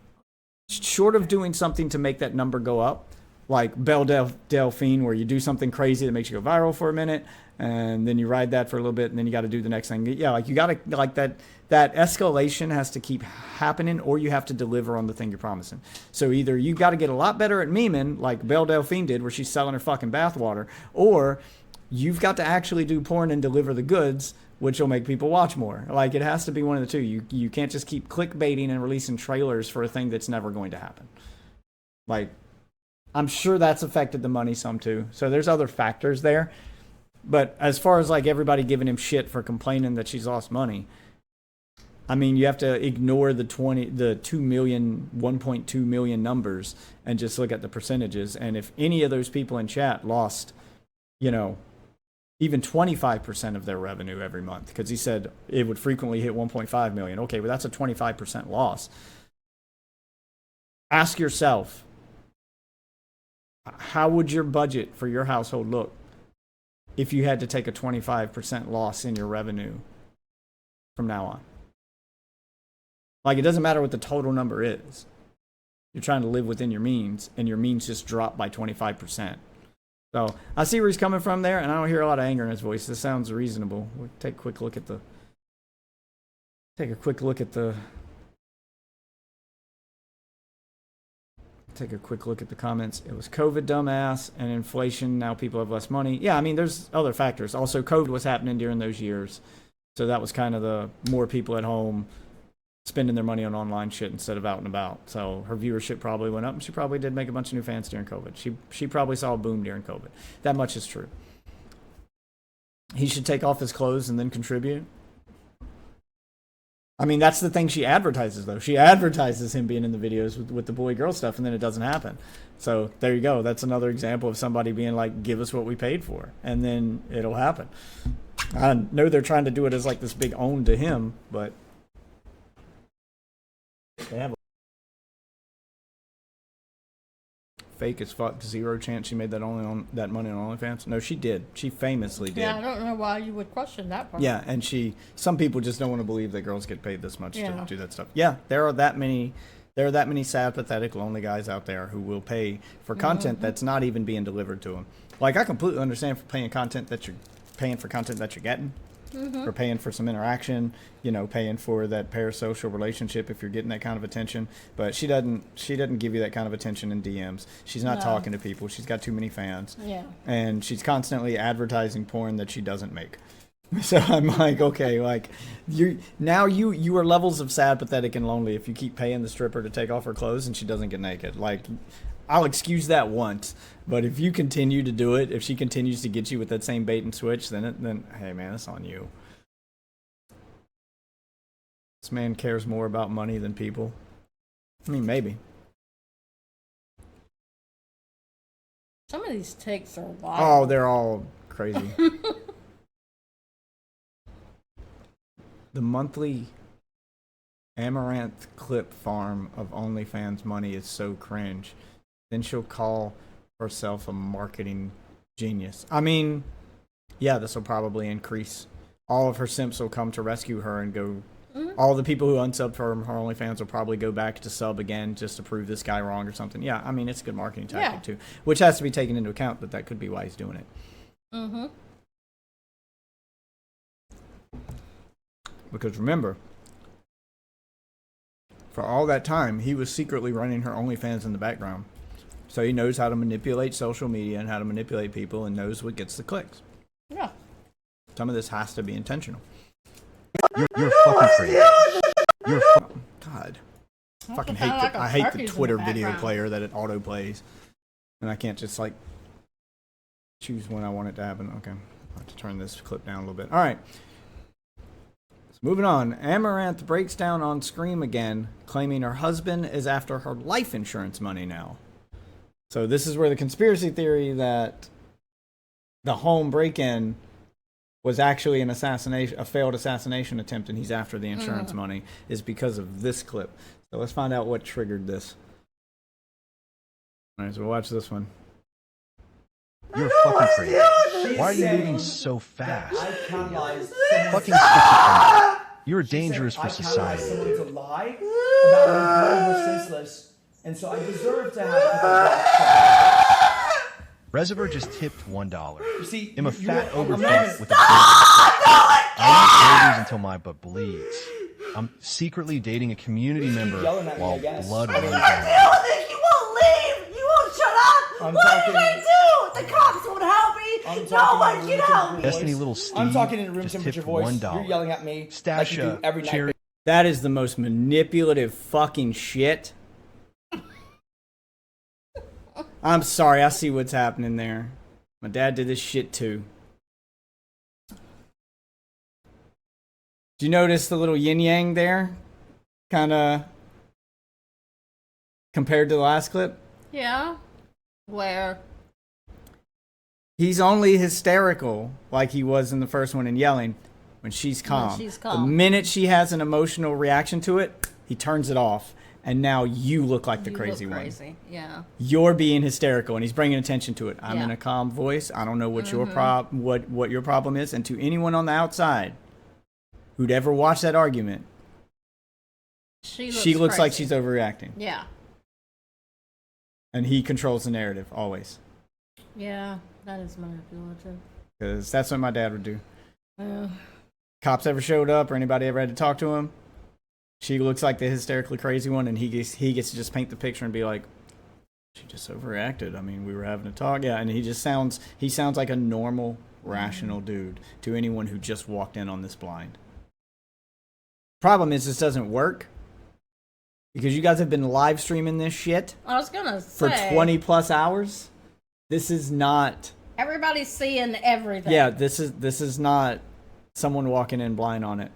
Short of doing something to make that number go up, like Belle Delphine, where you do something crazy that makes you go viral for a minute, and then you ride that for a little bit, and then you got to do the next thing. Yeah, like you got to, like that escalation has to keep happening, or you have to deliver on the thing you're promising. So either you got to get a lot better at memeing, like Belle Delphine did, where she's selling her fucking bathwater, or you've got to actually do porn and deliver the goods, which will make people watch more. Like, it has to be one of the two. You can't just keep clickbaiting and releasing trailers for a thing that's never going to happen. Like, I'm sure that's affected the money some too. So there's other factors there. But as far as like everybody giving him shit for complaining that she's lost money, I mean, you have to ignore the 2 million, 1.2 million numbers and just look at the percentages. And if any of those people in chat lost, you know, even 25% of their revenue every month, because he said it would frequently hit 1.5 million. Okay, well, that's a 25% loss. Ask yourself, how would your budget for your household look if you had to take a 25% loss in your revenue from now on? Like, it doesn't matter what the total number is. You're trying to live within your means, and your means just drop by 25%. So I see where he's coming from there, and I don't hear a lot of anger in his voice. This sounds reasonable. We'll take a quick look at the comments. It was COVID, dumbass, and inflation. Now people have less money. Yeah, I mean, there's other factors. Also, COVID was happening during those years, so that was kind of the more people at home spending their money on online shit instead of out and about. So her viewership probably went up, and she probably did make a bunch of new fans during COVID. She probably saw a boom during COVID. That much is true. He should take off his clothes and then contribute. I mean, that's the thing she advertises, though. She advertises him being in the videos with the boy-girl stuff, and then it doesn't happen. So there you go. That's another example of somebody being like, give us what we paid for, and then it'll happen. I know they're trying to do it as like this big own to him, but they have fake as fuck. Zero chance she made that money on OnlyFans. No, she did. She famously did. Yeah, I don't know why you would question that part. Yeah, and some people just don't want to believe that girls get paid this much to do that stuff. Yeah, there are that many sad, pathetic, lonely guys out there who will pay for content that's not even being delivered to them. Like, I completely understand for paying for content that you're getting. Or paying for some interaction, you know, paying for that parasocial relationship if you're getting that kind of attention. But she doesn't give you that kind of attention in DMs. She's not talking to people. She's got too many fans. Yeah. And she's constantly advertising porn that she doesn't make. So I'm like, okay, like you are levels of sad, pathetic, and lonely if you keep paying the stripper to take off her clothes and she doesn't get naked. Like, I'll excuse that once, but if you continue to do it, if she continues to get you with that same bait and switch, then hey man, it's on you. This man cares more about money than people. I mean, maybe. Some of these takes are wild. Oh, they're all crazy. The monthly Amouranth clip farm of OnlyFans money is so cringe. Then she'll call herself a marketing genius. I mean, yeah, this will probably increase. All of her simps will come to rescue her and go. All the people who unsubbed from her OnlyFans will probably go back to sub again just to prove this guy wrong or something. Yeah, I mean, it's a good marketing tactic too, which has to be taken into account that could be why he's doing it. Because remember, for all that time, he was secretly running her OnlyFans in the background. So he knows how to manipulate social media and how to manipulate people and knows what gets the clicks. Yeah. Some of this has to be intentional. You're fucking crazy. God. I hate the Twitter video player that it auto plays. And I can't just like choose when I want it to happen. Okay. I'll have to turn this clip down a little bit. All right. Moving on, Amouranth breaks down on Scream again, claiming her husband is after her life insurance money now. So this is where the conspiracy theory that the home break-in was actually a failed assassination attempt, and he's after the insurance money, is because of this clip. So let's find out what triggered this. All right, so we'll watch this one. You're fucking crazy. Why are you moving so fast? Fucking schizophrenic. You're dangerous for society. Someone to lie about me calling her senseless, and so I deserve to have a couple of Reservoir just tipped $1. You see, I'm a you- fat I'm not overfuck even- with a baby. I eat babies until my butt bleeds. I'm secretly dating a community member yelling at me, I while guess. blood I mean- runs Deal down. with it. You won't leave. You won't shut up. I'm what talking- did I do? The cops won't help me. I'm No talking one in can room help temperature me. Destiny little Steve I'm talking in room just temperature tipped voice. $1. You're yelling at me like Stash you do every cherry. night. That is the most manipulative fucking shit. I'm sorry, I see what's happening there. My dad did this shit too. Do you notice the little yin yang there? Kinda compared to the last clip? Yeah. Where? He's only hysterical like he was in the first one and yelling when she's calm. she's The calm. minute she has an emotional reaction to it, he turns it off. And now you look like the You crazy look one. crazy. Yeah. You're being hysterical and he's bringing attention to it. I'm Yeah. in a calm voice. I don't know what your what your problem is, and to anyone on the outside who'd ever watch that argument, She looks like crazy. she's overreacting. Yeah. And he controls the narrative always. Yeah. That is manipulative. Cuz that's what my dad would do. Yeah. Cops ever showed up or anybody ever had to talk to him, she looks like the hysterically crazy one, and he gets to just paint the picture and be like, she just overreacted. I mean, we were having a talk. Yeah, and he sounds like a normal, rational dude to anyone who just walked in on this blind. Problem is, this doesn't work because you guys have been live streaming this shit I was gonna for say 20 plus hours. This is not. everybody's seeing everything. Yeah, this is not someone walking in blind on it.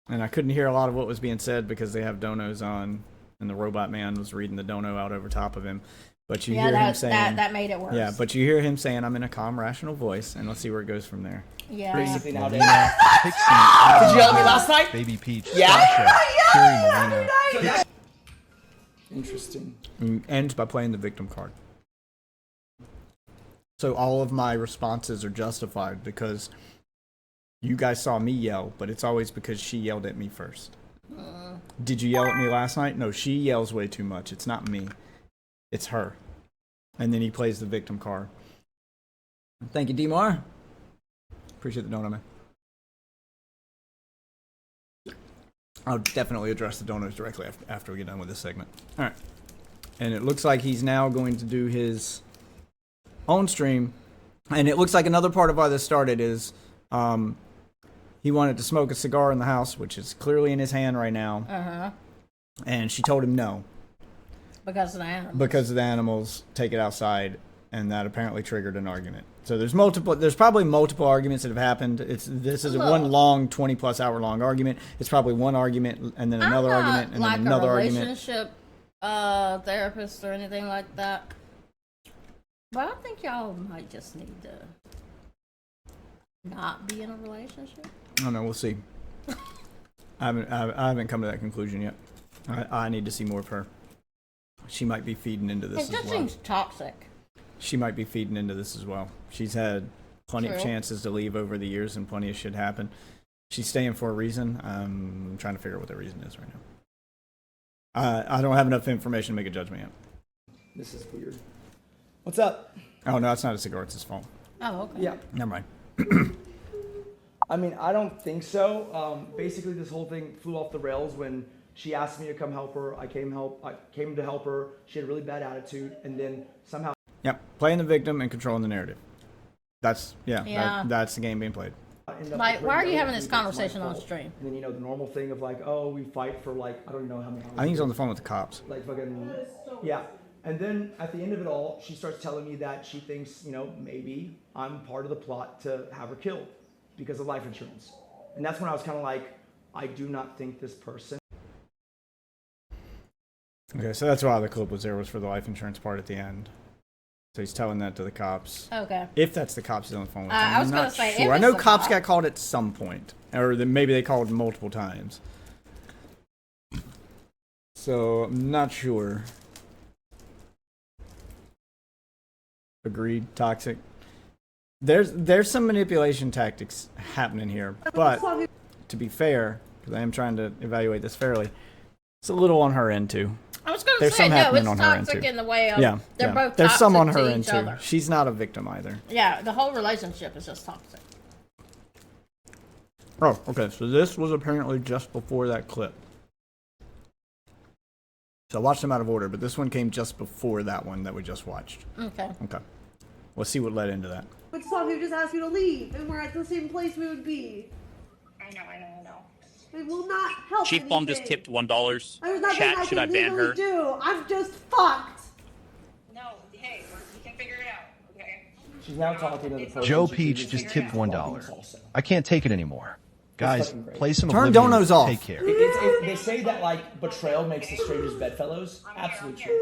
And I couldn't hear a lot of what was being said because they have donos on, and the robot man was reading the dono out over top of him. But you hear him saying that made it worse. yeah, but you hear him saying, "I'm in a calm, rational voice," and let's see where it goes from there. yeah. Basically nowadays. Melina, Pixie, Did you yell at me last night? Baby Peach, Yeah? Sasha, Cherry Melina, Interesting. And ends by playing the victim card. So all of my responses are justified because you guys saw me yell, but it's always because she yelled at me first. Did you yell at me last night? No, she yells way too much. It's not me. It's her. And then he plays the victim card. Thank you, Demar. Appreciate the donut, man. I'll definitely address the donos directly after we get done with this segment. All right. And it looks like he's now going to do his own stream. And it looks like another part of why this started is he wanted to smoke a cigar in the house, which is clearly in his hand right now. Uh-huh. And she told him no. Because of the animals. Because the animals take it outside, and that apparently triggered an argument. So there's probably multiple arguments that have happened. This is one long 20+ hour long argument. It's probably one argument and then another argument and like then another a argument. relationship therapist or anything like that. But I think y'all might just need to not be in a relationship. I don't know, we'll see. I haven't come to that conclusion yet. I need to see more of her. She might be feeding into this It as just well. seems toxic. She might be feeding into this as well. She's had plenty of True. chances to leave over the years, and plenty of shit happen. She's staying for a reason. I'm trying to figure out what the reason is right now. I don't have enough information to make a judgment yet. This is weird. What's up? Oh no, it's not a cigar. It's his phone. Oh, okay. Yeah. Never mind. I mean, I don't think so. Basically, this whole thing flew off the rails when she asked me to come help her. I came to help her. She had a really bad attitude, and then somehow. Yep, playing the victim and controlling the narrative. That's Yeah. that's the game being played. Like, why are you having this conversation on stream? And then, you know, the normal thing of like, oh, we fight for like, I don't even know how many hours. I think he's on the phone with the cops. Like fucking, yeah. And then at the end of it all, she starts telling me that she thinks, you know, maybe I'm part of the plot to have her killed because of life insurance. And that's when I was kind of like, I do not think this person. Okay, so that's why the clip was there, was for the life insurance part at the end. So he's telling that to the cops. Okay. If that's the cops he's on the phone with. I was I'm gonna not say, if sure. I it's know the cops cop- got called at some point. Or maybe they called multiple times. So, I'm not sure. Agreed. Toxic. There's some manipulation tactics happening here. But, to be fair, because I am trying to evaluate this fairly, it's a little on her end, too. I was going to There's say, some no, happening it's on her end, toxic too. in the way of Yeah, they're yeah. both There's toxic some on to her each end too. other. She's not a victim either. Yeah, the whole relationship is just toxic. Oh, okay. So this was apparently just before that clip. So I watched them out of order, but this one came just before that one that we just watched. Okay. Okay. Let's see what led into that. But Tom, you just asked you to leave, and we're at the same place we would be. I know. It will not help. Chief Bomb just tipped $1. There's nothing Chat, I should I can ban legally her? do. I'm just fucked. No, hey, we can figure it out, okay? She's now talking to the person. Joe she Peach previously just tipped fucking $1. salsa. I can't take it anymore. Guys, fucking great. play some Turn Oblivion. donos off. Take care. They say that like betrayal makes the strangers bedfellows. Absolutely true.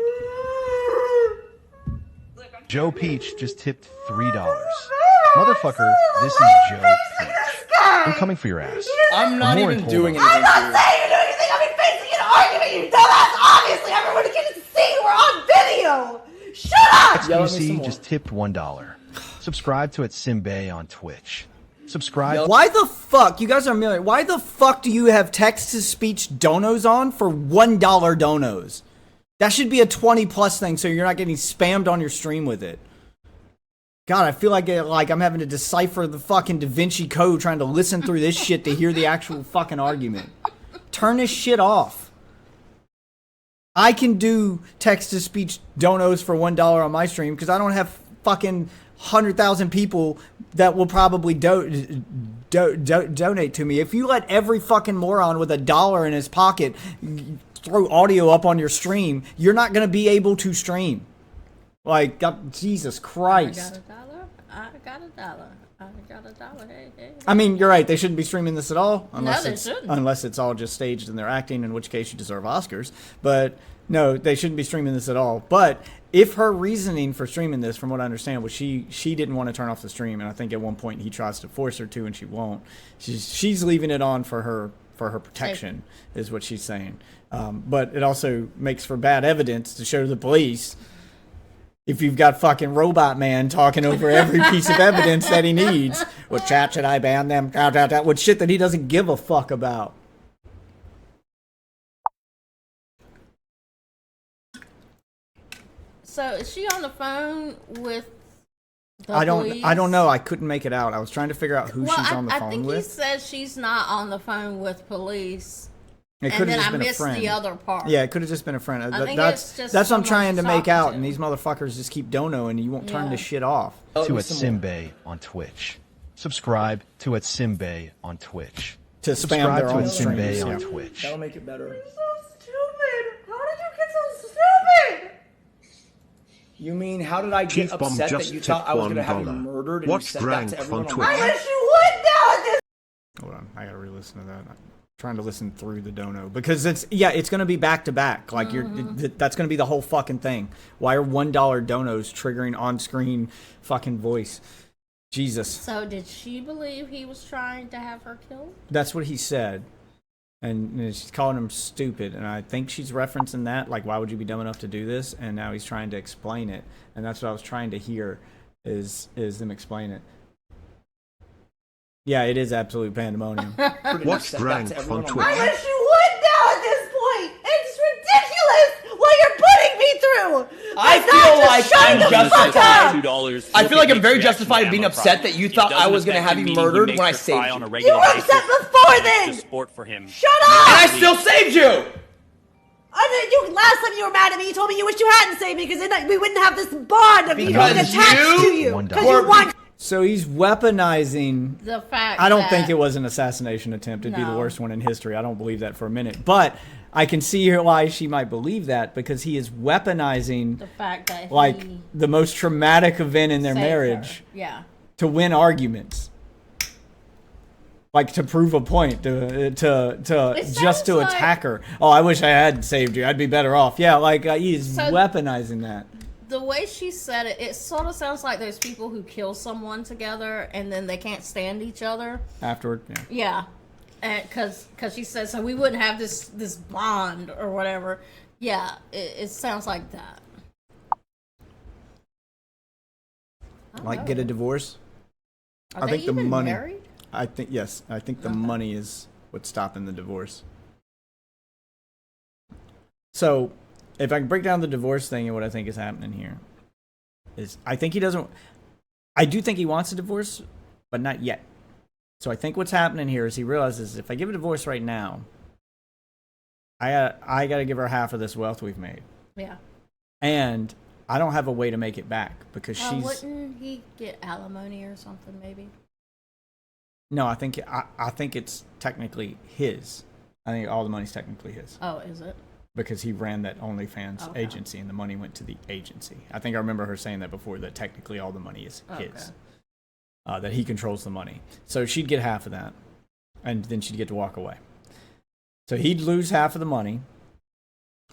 Look, I'm Joe Peach just tipped $3. Motherfucker, this is Joe Peach. I'm coming for your ass. I'm not Amouranth, even hold doing on. anything. I'm not saying you're doing anything. I'm facing an argument, you dumbass. Obviously, everyone can see we're on video. Shut up. Yell at me some XQC more. just tipped $1. Subscribe to Simbe on Twitch. Subscribe. Why the fuck? You guys are million. Why the fuck do you have text-to-speech donos on for $1 donos? That should be a 20+ thing, so you're not getting spammed on your stream with it. God, I feel like I'm having to decipher the fucking Da Vinci Code trying to listen through this shit to hear the actual fucking argument. Turn this shit off. I can do text-to-speech donos for $1 on my stream because I don't have fucking 100,000 people that will probably donate to me. If you let every fucking moron with $1 in his pocket throw audio up on your stream, you're not going to be able to stream. Like, God, Jesus Christ. I got a dollar. Hey. I mean, you're right. They shouldn't be streaming this at all, unless they shouldn't. unless it's all just staged and they're acting, in which case you deserve Oscars. But no, they shouldn't be streaming this at all. But if her reasoning for streaming this, from what I understand, was she didn't want to turn off the stream, and I think at one point he tries to force her to, and she won't. She's leaving it on for her protection, is what she's saying. But it also makes for bad evidence to show to the police. If you've got fucking Robot Man talking over every piece of evidence that he needs, what chat should I ban them? With shit that he doesn't give a fuck about. So is she on the phone with the I police? don't know. I couldn't make it out. I was trying to figure out who she's on the I phone think he with. said she's not on the phone with police. It And could then have just I been a missed friend. the other part. Yeah, it could have just been a friend. I think That's it's just what I'm someone trying to she's make talking out, to. and these motherfuckers just keep donoing, and you won't turn Yeah. this shit off. To at Simbe on Twitch. Subscribe to at Simbe on Twitch. To spam Subscribe their to own at streams. Simbe on Yeah. Twitch. That'll make it better. You're so stupid. How did you get so stupid? You mean, how did I get Chief Bomb upset that just you thought I was going to have you $1. murdered and What's you said that drank to from everyone on Twitch? I my wish you would now at this. Hold on, I gotta re-listen to that. I'm trying to listen through the dono because it's gonna be back to back. Like that's gonna be the whole fucking thing. Why are $1 donos triggering on-screen fucking voice? Jesus, So did she believe he was trying to have her killed? that's what he said, and she's calling him stupid, and I think she's referencing that. Like, why would you be dumb enough to do this? And now he's trying to explain it, and that's what I was trying to hear is them explain it. Yeah, it is absolute pandemonium. What's drank from Twitch? I wish you would now at this point. It's ridiculous what you're putting me through. I It's feel not just like shut I'm the fuck justified. up. I feel like I'm very justified in being upset that you thought I was going to have you murdered when I saved you. And You were upset before then. Sport for him. Shut up. I still saved you! Last time you were mad at me, you told me you wished you hadn't saved me because then we wouldn't have this bond of me being Because attached you to you. were- Because you want. So he's weaponizing. The fact I don't that think it was an assassination attempt. It'd be the No. worst one in history. I don't believe that for a minute. But I can see why she might believe that because he is weaponizing the fact that like he the most traumatic event in their saved marriage her. Yeah. to win arguments. Like to prove a point, to just sounds to like- attack her. Oh, I wish I had saved you. I'd be better off. Yeah, like he's So- weaponizing that. The way she said it, it sort of sounds like those people who kill someone together and then they can't stand each other. Afterward, yeah. Yeah, because she said so we wouldn't have this bond or whatever. Yeah, it sounds like that. Like get a divorce. Are I they think the even money. married? I think yes. I think the money is what's stopping the divorce. So if I can break down the divorce thing and what I think is happening here, is I think he doesn't. I do think he wants a divorce, but not yet. So I think what's happening here is he realizes if I give a divorce right now, I got to give her half of this wealth we've made. Yeah. And I don't have a way to make it back because she's. Wouldn't he get alimony or something? Maybe. No, I think it's technically his. I think all the money's technically his. Oh, is it? Because he ran that OnlyFans agency, and the money went to the agency. I think I remember her saying that before, that technically all the money is his. That he controls the money. So she'd get half of that, and then she'd get to walk away. So he'd lose half of the money,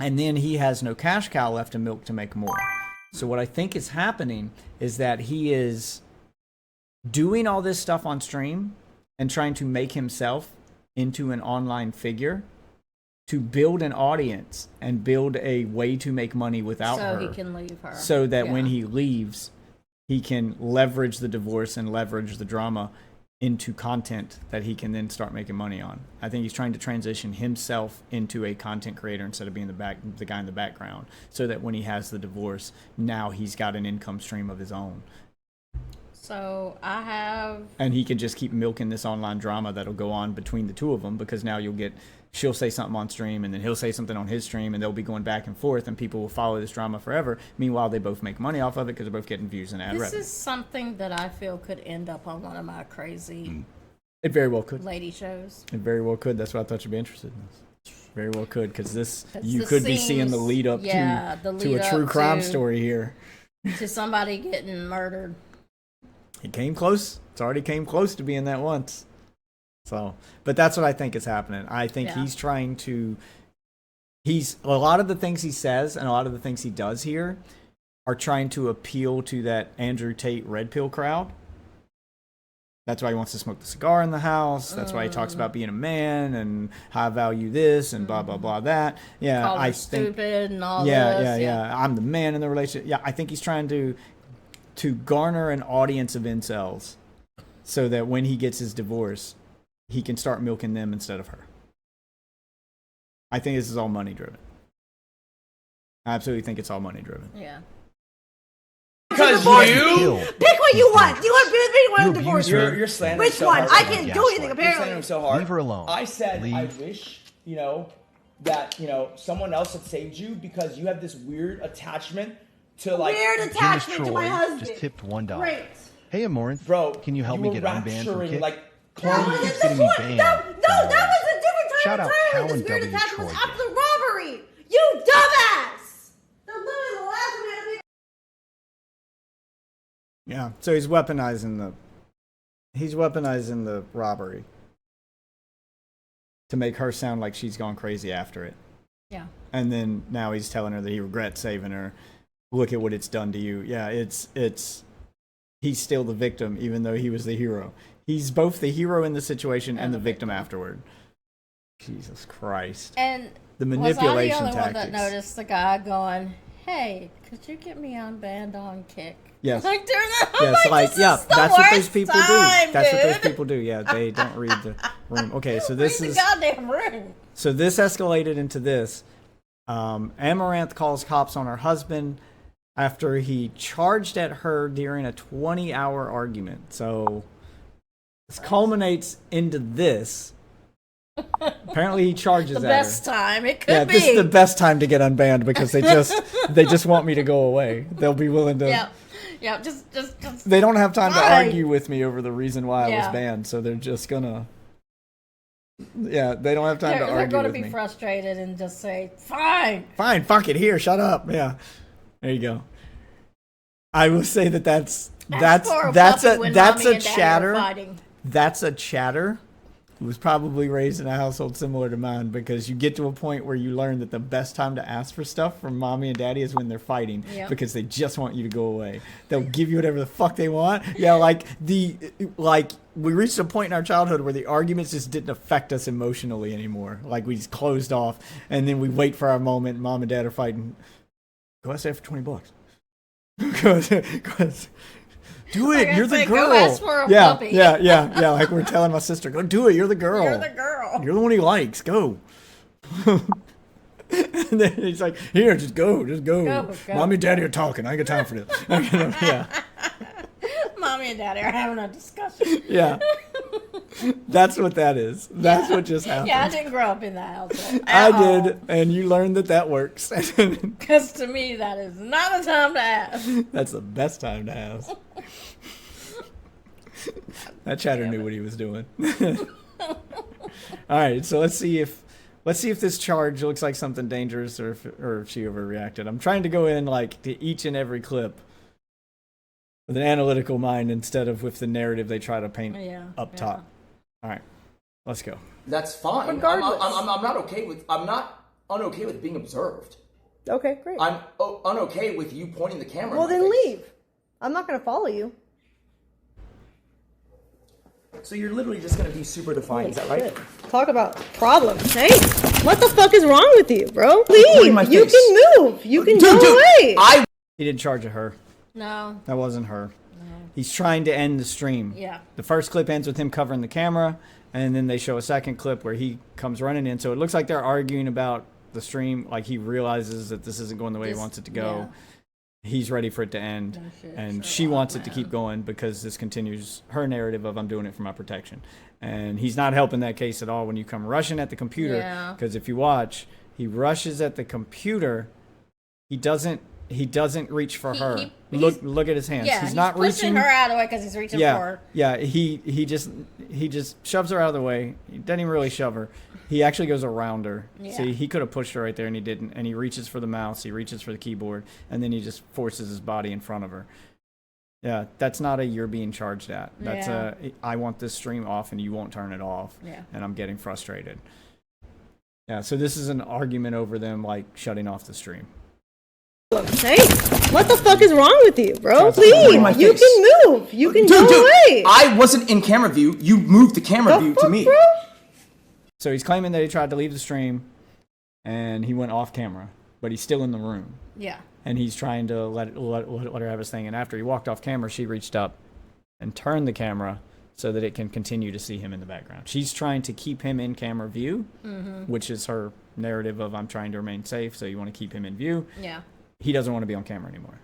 and then he has no cash cow left to milk to make more. So what I think is happening is that he is doing all this stuff on stream and trying to make himself into an online figure to build an audience and build a way to make money without her. So he can leave her. So that when he leaves, he can leverage the divorce and leverage the drama into content that he can then start making money on. I think he's trying to transition himself into a content creator instead of being the guy in the background, so that when he has the divorce, now he's got an income stream of his own. So I have... And he can just keep milking this online drama that'll go on between the two of them, because now she'll say something on stream, and then he'll say something on his stream, and they'll be going back and forth, and people will follow this drama forever. Meanwhile, they both make money off of it because they're both getting views and ad revenue. This is something that I feel could end up on one of my crazy It very well could. lady shows. It very well could. That's why I thought you'd be interested in this. Very well could, because you this could be seeing the seems- lead up yeah, to the a lead true up crime to- story here. To somebody getting murdered. It came close. It's already came close to being that once. So, but that's what I think is happening. I think he's trying to. A lot of the things he says and a lot of the things he does here are trying to appeal to that Andrew Tate red pill crowd. That's why he wants to smoke the cigar in the house. That's why he talks about being a man and how I value this and blah blah blah that. Yeah, Call her I think stupid and all yeah, this. yeah. I'm the man in the relationship. Yeah, I think he's trying to garner an audience of incels, so that when he gets his divorce, he can start milking them instead of her. I think this is all money driven. I absolutely think it's all money driven. Yeah. Because Kill. Pick what you want. Do you want to be with me? You want You to divorce abuse me? her. You're slandering Which so one? hard. I can't do Gaslight. anything You're apparently. slandering so hard. Leave her alone. I said, Leave. I wish, that, someone else had saved you, because you have this weird attachment to, like... Weird Dennis attachment to Troy my husband. just tipped $1. Great. Hey, Amouranth. Bro, can you help me get unbanned from rapturing, Kick? like, That calling was you... a keeps getting me different- banned. No, that was a different time Shout out entirely. Cal This and weird W. attachment was Troy after the robbery. You dumbass. They're literally the last man to be. Yeah, so he's weaponizing the robbery to make her sound like she's gone crazy after it. Yeah. And then now he's telling her that he regrets saving her. Look at what it's done to you. Yeah, he's still the victim, even though he was the hero. He's both the hero in the situation and the victim afterward. Jesus Christ. And The was I the manipulation only one that tactics. noticed the guy going, "Hey, could you get me unbanned on Kick?" Yes. Like doing that. Yeah, it's like, this yeah, is the that's what those worst people time, do. That's what those dude. people do. Yeah, they don't read the room. Okay, so this Read is the goddamn room. so this escalated into this. Amouranth calls cops on her husband after he charged at her during a 20-hour argument. So this culminates into this. Apparently he charges The at her. best time it could Yeah, be. this is the best time to get unbanned because they just want me to go away. They'll be willing to. Yeah, just. They don't have time to Fine. argue with me over the reason why I was Yeah. banned, so they're just gonna. Yeah, they don't have time to They're argue going to with be me. frustrated and just say, "Fine." Fine, fuck it. Here, shut up. Yeah, there you go. I will say that's Ask for a that's puppy a when that's mommy a and daddy are chatter. fighting. That's a chatter who was probably raised in a household similar to mine, because you get to a point where you learn that the best time to ask for stuff from mommy and daddy is when they're fighting, Yep. because they just want you to go away. They'll give you whatever the fuck they want. Yeah, like we reached a point in our childhood where the arguments just didn't affect us emotionally anymore. Like we just closed off, and then we wait for our moment. And mom and dad are fighting. Go ask dad for $20. Do it. Like I You're the said, girl. go ask for a yeah, puppy. yeah. Like we're telling my sister, go do it. You're the girl. You're the girl. You're the one he likes. Go. And then he's like, here, just go. Go. Mommy and Daddy are talking. I ain't got time for this. Yeah. Mommy and Daddy are having a discussion. Yeah. That's what that is. That's what just happened. Yeah, I didn't grow up in that household. I did, and you learned that works. Because to me, that is not a time to ask. That's the best time to ask. That chatter knew what he was doing. All right, so let's see if this charge looks like something dangerous or if she overreacted. I'm trying to go in like to each and every clip with an analytical mind instead of with the narrative they try to paint up top. All right, let's go. That's fine. Regardless. I'm not okay with. I'm not unokay with being observed. Okay, great. I'm unokay with you pointing the camera. Well, in my then face. leave. I'm not going to follow you. So you're literally just gonna be super defiant, is that right? Shit. Talk about problems. Hey, what the fuck is wrong with you, bro? Pointing my Leave. You face. can move. You can go away. He didn't charge at her. No. That wasn't her. He's trying to end the stream. Yeah. The first clip ends with him covering the camera, and then they show a second clip where he comes running in. So it looks like they're arguing about the stream. Like he realizes that this isn't going the way he wants it to go. He's ready for it to end, and she wants it to keep going because this continues her narrative of I'm doing it for my protection. And he's not helping that case at all when you come rushing at the computer. Because if you watch, he rushes at the computer. He doesn't reach for her. Look at his hands. Yeah, he's not pushing reaching her out of the way because he's reaching for her. Yeah, he just shoves her out of the way. He doesn't even really shove her. He actually goes around her. Yeah. See, he could have pushed her right there and he didn't. And he reaches for the mouse, he reaches for the keyboard, and then he just forces his body in front of her. Yeah, that's not a you're being charged at. That's a I want this stream off and you won't turn it off. Yeah. And I'm getting frustrated. Yeah, so this is an argument over them like shutting off the stream. Hey, what the fuck is wrong with you, bro? Pointing my Leave. You face. can move. You can go away. I wasn't in camera view. You moved the camera view to me. Bro? So he's claiming that he tried to leave the stream and he went off camera, but he's still in the room. Yeah. And he's trying to let her have his thing. And after he walked off camera, she reached up and turned the camera so that it can continue to see him in the background. She's trying to keep him in camera view, which is her narrative of I'm trying to remain safe, so you want to keep him in view. Yeah. He doesn't want to be on camera anymore.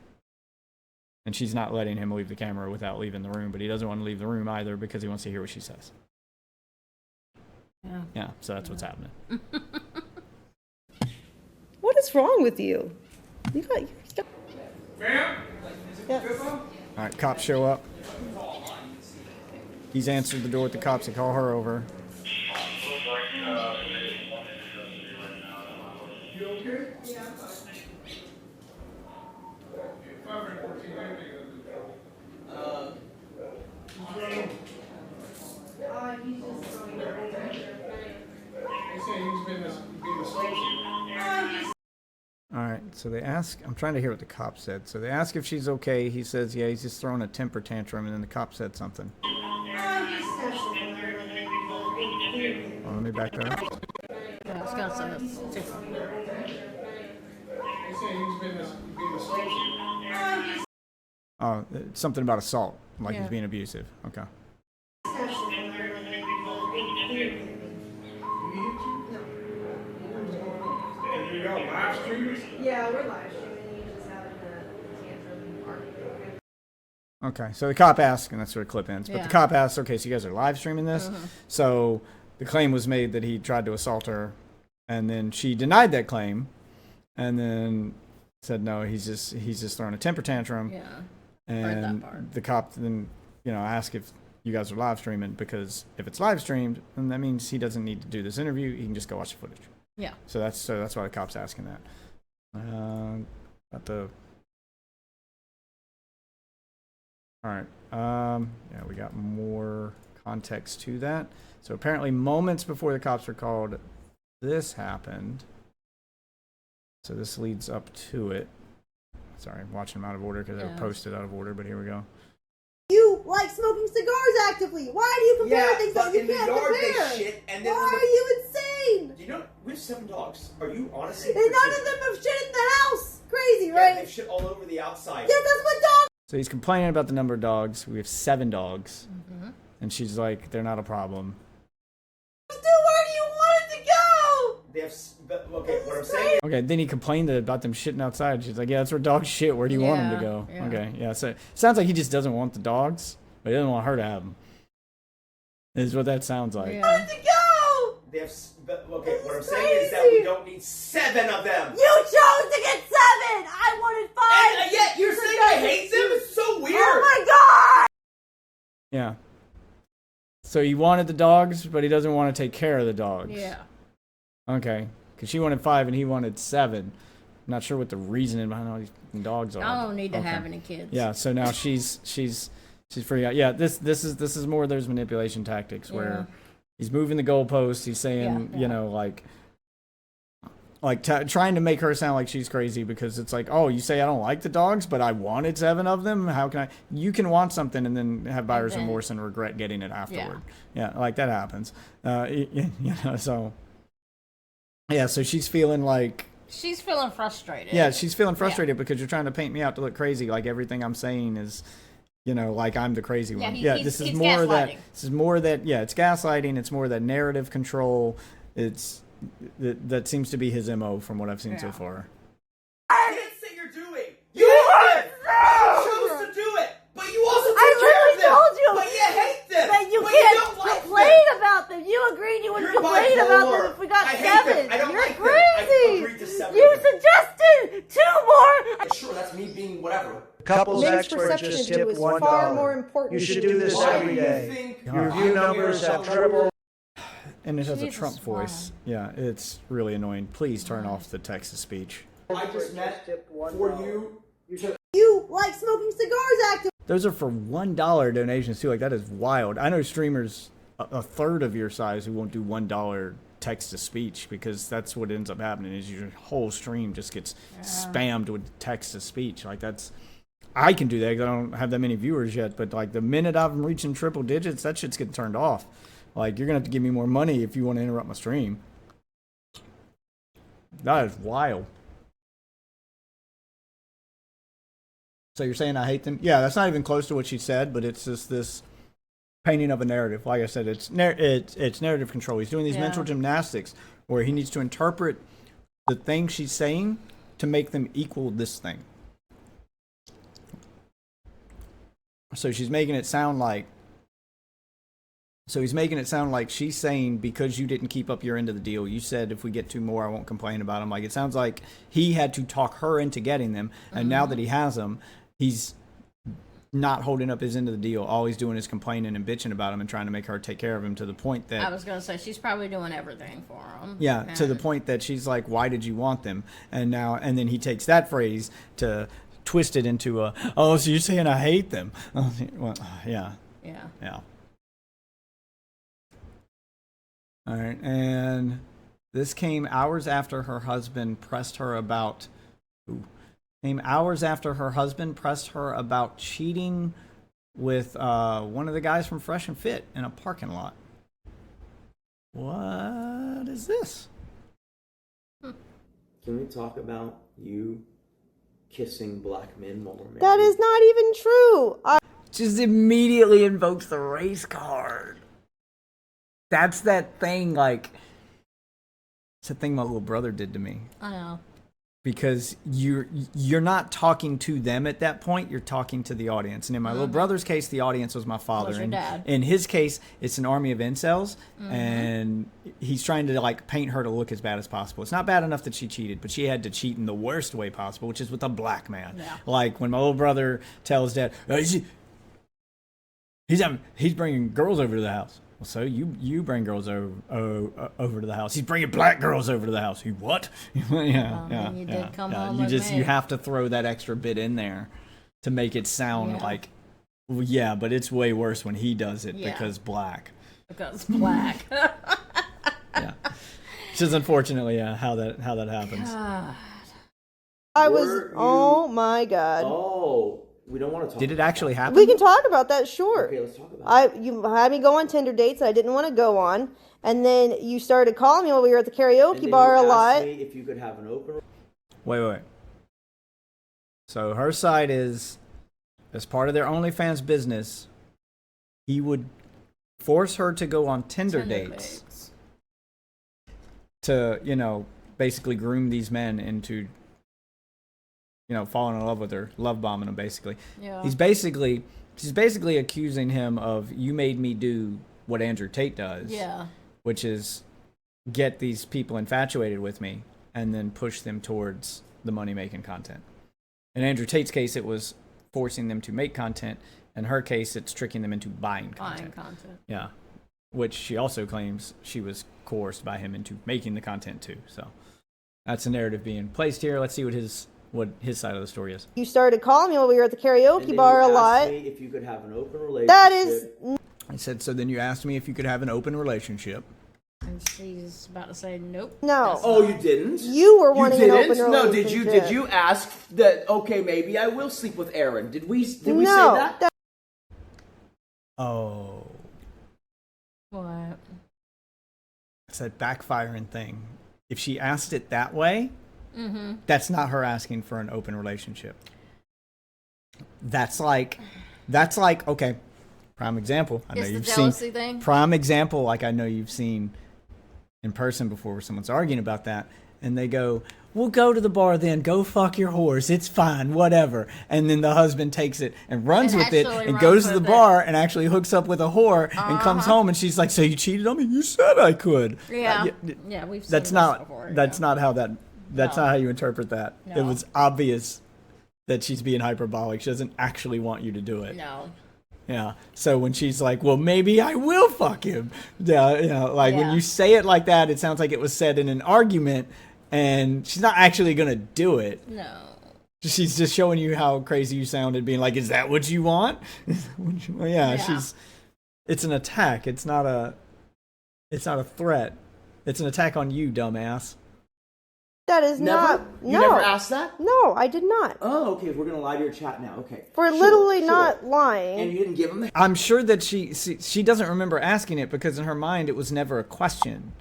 And she's not letting him leave the camera without leaving the room, but he doesn't want to leave the room either because he wants to hear what she says. Yeah, so that's what's happening. What is wrong with you? You got. Fam? All right, cops show up. He's answered the door with the cops. They call her over. You okay? All right, so they ask, I'm trying to hear what the cop said. So they ask if she's okay. He says, yeah, he's just throwing a temper tantrum. And then the cop said something. Oh, let me back that up. Yeah, I was gonna say this too. Oh, something about assault, like he's being abusive. Okay. Yeah, we're live streaming. You just having a tantrum argument. Okay, so the cop asks, and that's where the clip ends. But the cop asks, okay, so you guys are live streaming this? So the claim was made that he tried to assault her, and then she denied that claim, and then said no, he's just throwing a temper tantrum. Yeah. And the cop then, asked if you guys are live streaming, because if it's live streamed, then that means he doesn't need to do this interview. He can just go watch the footage. Yeah. So that's why the cop's asking that. All right. Yeah, we got more context to that. So apparently, moments before the cops were called, this happened. So this leads up to it. Sorry, I'm watching them out of order because they were posted out of order, but here we go. You like smoking cigars actively. Why do you compare things that you in the can't yard compare? they shit, and then Why are you insane? You know, we have 7 dogs. Are you honestly? And none of them have shit in the house. Crazy, Yeah, right? they have shit all over the outside. Yeah, that's what dogs. So he's complaining about the number of dogs. We have 7 dogs. And she's like, they're not a problem. Do where do you want it to go? They have. Okay, what what I'm saying Okay, then he complained about them shitting outside. She's like, yeah, that's where dogs shit. Where do you want them to go? Yeah. Okay, yeah. So it sounds like he just doesn't want the dogs, but he doesn't want her to have them. Is what that sounds like. Yeah. Where'd you go? they have. Okay, what I'm saying is that we don't need 7 of them. You chose to get 7. I wanted 5. And yet you're saying I hate them? It's so weird. Oh my god! Yeah. So he wanted the dogs, but he doesn't want to take care of the dogs. Yeah. Okay. Because she wanted 5 and he wanted 7. I'm not sure what the reasoning behind all these dogs are. I don't need to Okay. have any kids. Yeah. So now she's freaking out. Yeah. This is more of those manipulation tactics where he's moving the goalposts. He's saying, Yeah. you know, trying to make her sound like she's crazy because it's like, oh, you say I don't like the dogs, but I wanted 7 of them. How can I? You can want something and then have buyer's then- remorse and regret getting it afterward. Yeah, like that happens. You know, so yeah, so she's feeling like. She's feeling frustrated. Yeah, she's feeling frustrated because you're trying to paint me out to look crazy. Like everything I'm saying is, you know, like I'm the crazy one. he's This is gaslighting. more that. This is more that. Yeah, it's gaslighting. It's more that narrative control. It's that seems to be his MO from what I've seen so far. I can't say you're doing. You hate them. You chose to do it, but you also take care of literally them. told you But you hate them. that you but can't you don't like complain them. about them. You agreed you wouldn't You're complain about bipolar. them if we got I hate 7. them. I don't You're like them. crazy. I agreed to 7 You of them. suggested 2 more. Sure, that's me being whatever. Couples Men's expert perception just of you tipped is $1. far more important. You should do this Why every do you day. think Your view numbers have tripled. And it has a Jesus, Trump voice. Yeah, it's really annoying. Please turn off the text to speech. I just meant for you to. You like smoking cigars active. Those are for $1 donations too. Like that is wild. I know streamers a third of your size who won't do $1 text to speech because that's what ends up happening is your whole stream just gets spammed with text to speech. Like that's. I can do that because I don't have that many viewers yet. But like the minute I'm reaching triple digits, that shit's getting turned off. Like, you're going to have to give me more money if you want to interrupt my stream. That is wild. So you're saying I hate them? Yeah, that's not even close to what she said, but it's just this painting of a narrative. Like I said, it's narrative control. He's doing these mental gymnastics where he needs to interpret the things she's saying to make them equal this thing. So she's making it sound like he's making it sound like she's saying because you didn't keep up your end of the deal, you said if we get 2 more, I won't complain about them. Like it sounds like he had to talk her into getting them, and now that he has them, he's not holding up his end of the deal. All he's doing is complaining and bitching about him and trying to make her take care of him to the point that I was gonna say she's probably doing everything for him. yeah, to the point that she's like, "Why did you want them?" And then he takes that phrase to twist it into a, "Oh, so you're saying I hate them?" Well, yeah. All right, and this came hours after her husband pressed her about. Came hours after her husband pressed her about cheating with one of the guys from Fresh and Fit in a parking lot. What is this? Can we talk about you kissing black men while we're married? That is not even true. Just immediately invokes the race card. That's that thing, like, it's a thing my little brother did to me. I know. Because you're not talking to them at that point, you're talking to the audience. And in my little brother's case, the audience was my father. Was your dad. In his case, it's an army of incels, and he's trying to like paint her to look as bad as possible. It's not bad enough that she cheated, but she had to cheat in the worst way possible, which is with a black man. Yeah. Like when my little brother tells dad, he's bringing girls over to the house. Well, so you bring girls over to the house. He's bringing black girls over to the house. He what? yeah. You did come home You with just me. you have to throw that extra bit in there to make it sound like, well, yeah, but it's way worse when he does it because black. Because black. Yeah, it's just unfortunately how that happens. I was. Oh my god. Oh, we don't want to talk. Did it actually happen? We can talk about that, sure. Okay, let's talk about it. You had me go on Tinder dates that I didn't want to go on, and then you started calling me while we were at the karaoke bar a lot. Me if you could have an open. Wait. So her side is, as part of their OnlyFans business, he would force her to go on Tinder dates to, basically groomed these men into, falling in love with her, love bombing them basically. Yeah. She's basically accusing him of, you made me do what Andrew Tate does. Yeah. Which is get these people infatuated with me and then push them towards the money-making content. In Andrew Tate's case, it was forcing them to make content. In her case, it's tricking them into buying content. Yeah. Which she also claims she was coerced by him into making the content too. So that's the narrative being placed here. Let's see what his side of the story is. You started calling me while we were at the karaoke bar a lot. Me if you could have an open relationship. That is. I said, so then you asked me if you could have an open relationship. And she's about to say nope. No. Oh, you didn't? You were wanting an open relationship. No, did you ask that, okay, maybe I will sleep with Aaron? Did we say that? Oh. What? It's that backfiring thing. If she asked it that way, that's not her asking for an open relationship. That's like, okay, prime example. I know It's the you've jealousy seen thing? prime example. Like I know you've seen in person before, where someone's arguing about that, and they go, "We'll go to the bar then. Go fuck your whores. It's fine, whatever." And then the husband takes it and runs with it and goes to the bar and actually hooks up with a whore and comes home, and she's like, "So you cheated on me? You said I could." Yeah, we've seen That's this not. before, That's yeah. not how that. That's not how you interpret that. No. It was obvious that she's being hyperbolic. She doesn't actually want you to do it. No. Yeah. So when she's like, "Well, maybe I will fuck him," when you say it like that, it sounds like it was said in an argument, and she's not actually gonna do it. No. She's just showing you how crazy you sounded, being like, "Is that what you want?" Well, yeah. It's an attack. It's not a threat. It's an attack on you, dumbass. That is Never? not. You No. never asked that? No, I did not. Oh, okay. We're gonna lie to your chat now. Okay. We're literally not lying. And you didn't give him the. I'm sure that she doesn't remember asking it because in her mind it was never a question.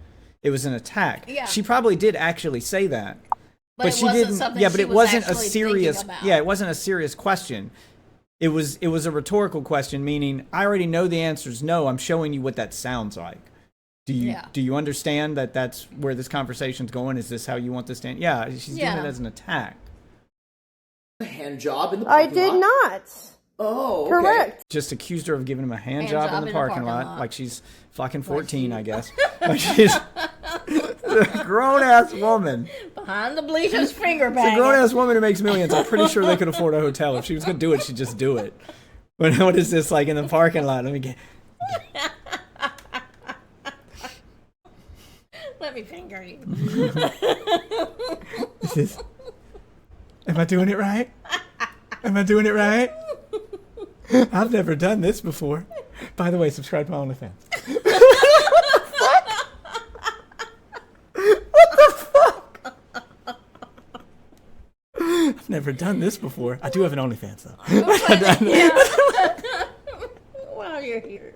It was an attack. Yeah. She probably did actually say that. But she it wasn't didn't. something Yeah, but she it was wasn't a actually serious. thinking about. Yeah, it wasn't a serious question. It was a rhetorical question, meaning I already know the answer is no. I'm showing you what that sounds like. Do you understand that that's where this conversation's going? Is this how you want this to end? Yeah, she's doing it as an attack. A hand job in the I parking did lot? not. Oh, okay. Correct. Just accused her of giving him a hand job in the parking lot, like she's fucking 14, I guess. Like Like she's a grown ass woman. Behind the bleachers, finger It's banging. a grown ass woman who makes millions. I'm pretty sure they could afford a hotel. If she was gonna do it, she'd just do it. But what is this like in the parking lot? Let me get. Let me finger you. Am I doing it right? Am I doing it right? I've never done this before. By the way, subscribe to my OnlyFans. What the fuck? I've never done this before. I do have an OnlyFans though. While you're here.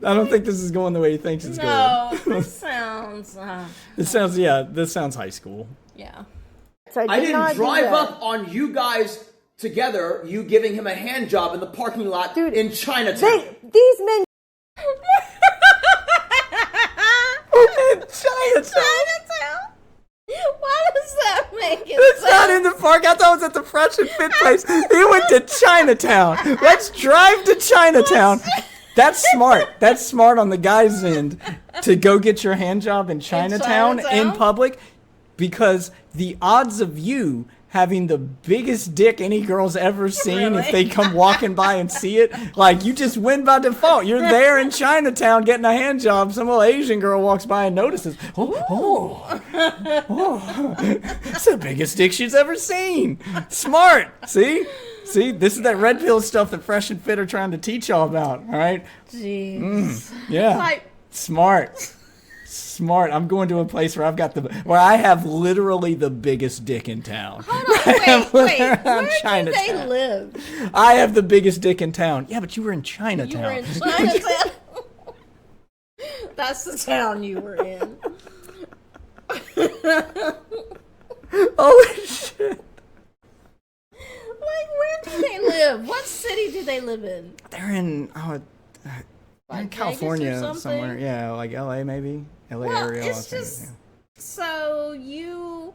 I don't think this is going the way he thinks it's going. No, this sounds. This sounds high school. Yeah. I didn't drive up on you guys together, you giving him a hand job in the parking lot in Chinatown. These men. In Chinatown? Why does that make it It's sound? not in the park. I thought it was at the Fresh and Fit place. He went to Chinatown. Let's drive to Chinatown. That's smart. That's smart on the guy's end to go get your hand job in Chinatown in public, because the odds of you having the biggest dick any girl's ever seen if they come walking by and see it, like, you just win by default. You're there in Chinatown getting a hand job. Some little Asian girl walks by and notices. Oh, it's the biggest dick she's ever seen. Smart. See, this is that red pill stuff that Fresh and Fit are trying to teach y'all about. All right. Jeez. Yeah. Like, Smart. I'm going to a place where I have literally the biggest dick in town. hold on, wait. Where do they live? I have the biggest dick in town. Yeah, but you were in Chinatown. You were in Chinatown. That's the town you were in. Holy shit. Like, where do they live? What city do they live in? They're in Like California Vegas or something? somewhere. Yeah, like LA maybe. LA Well, area. it's just So you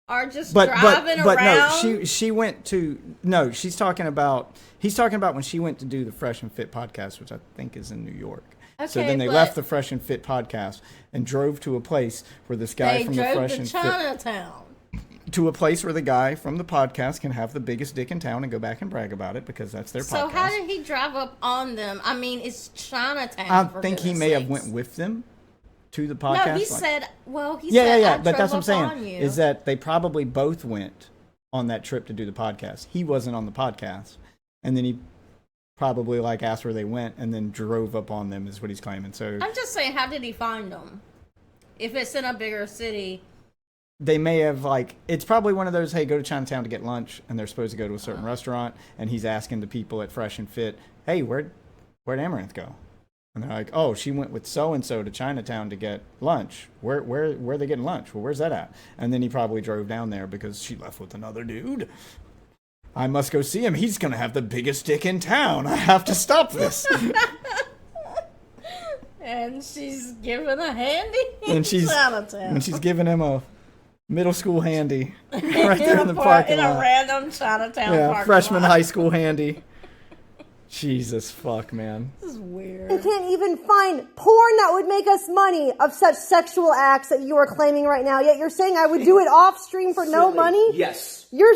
are just but driving around. no, she went to no. He's talking about when she went to do the Fresh and Fit podcast, which I think is in New York. So Okay, then they but left the Fresh and Fit podcast and drove to a place where this guy they from the drove Fresh to and Chinatown. Fit to a place where the guy from the podcast can have the biggest dick in town and go back and brag about it because that's their podcast. So how did he drive up on them? I mean, it's Chinatown. I for think he goodness may have sakes. went with them to the podcast. No, he like- said. Well, he yeah, said. yeah. I But that's drove what I'm up on saying you. is that they probably both went on that trip to do the podcast. He wasn't on the podcast, and then he probably like asked where they went and then drove up on them is what he's claiming. So I'm just saying, how did he find them? If it's in a bigger city, they may have like it's probably one of those, hey, go to Chinatown to get lunch, and they're supposed to go to a certain restaurant, and he's asking the people at Fresh and Fit, hey, where'd Amouranth go? And they're like, oh, she went with so and so to Chinatown to get lunch. Where are they getting lunch? Well, where's that at? And then he probably drove down there because she left with another dude. I must go see him. He's gonna have the biggest dick in town. I have to stop this. and she's giving a handy and she's Chinatown. giving him a middle school handy right there in the parking in a lot. random Chinatown Yeah, parking freshman lot. high school handy. Jesus fuck, man. This is weird. They can't even find porn that would make us money of such sexual acts that you are claiming right now. Yet you're saying I would do it off stream for no money? Yes. You're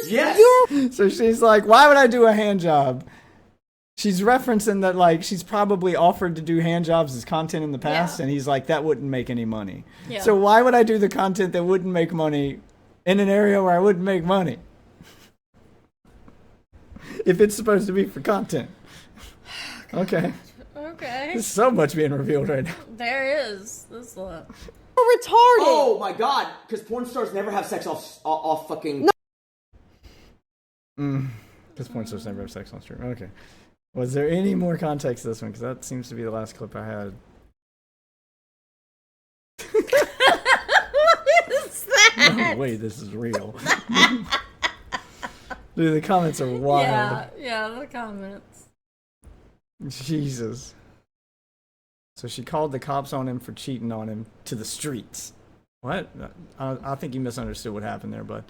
So she's like, why would I do a hand job? She's referencing that like she's probably offered to do hand jobs as content in the past, Yeah. and he's like, that wouldn't make any money. Yeah. So why would I do the content that wouldn't make money in an area where I wouldn't make money? If it's supposed to be for content. Okay. Okay. There's so much being revealed right now. There is. This look. retarded. Oh my god, because porn stars never have sex off fucking. Because porn stars never have sex on stream. Okay. Was there any more context to this one? Because that seems to be the last clip I had. What is that? No way, this is real. Dude, the comments are wild. Yeah, the comments. Jesus. So she called the cops on him for cheating on him to the streets. What? I think you misunderstood what happened there, bud.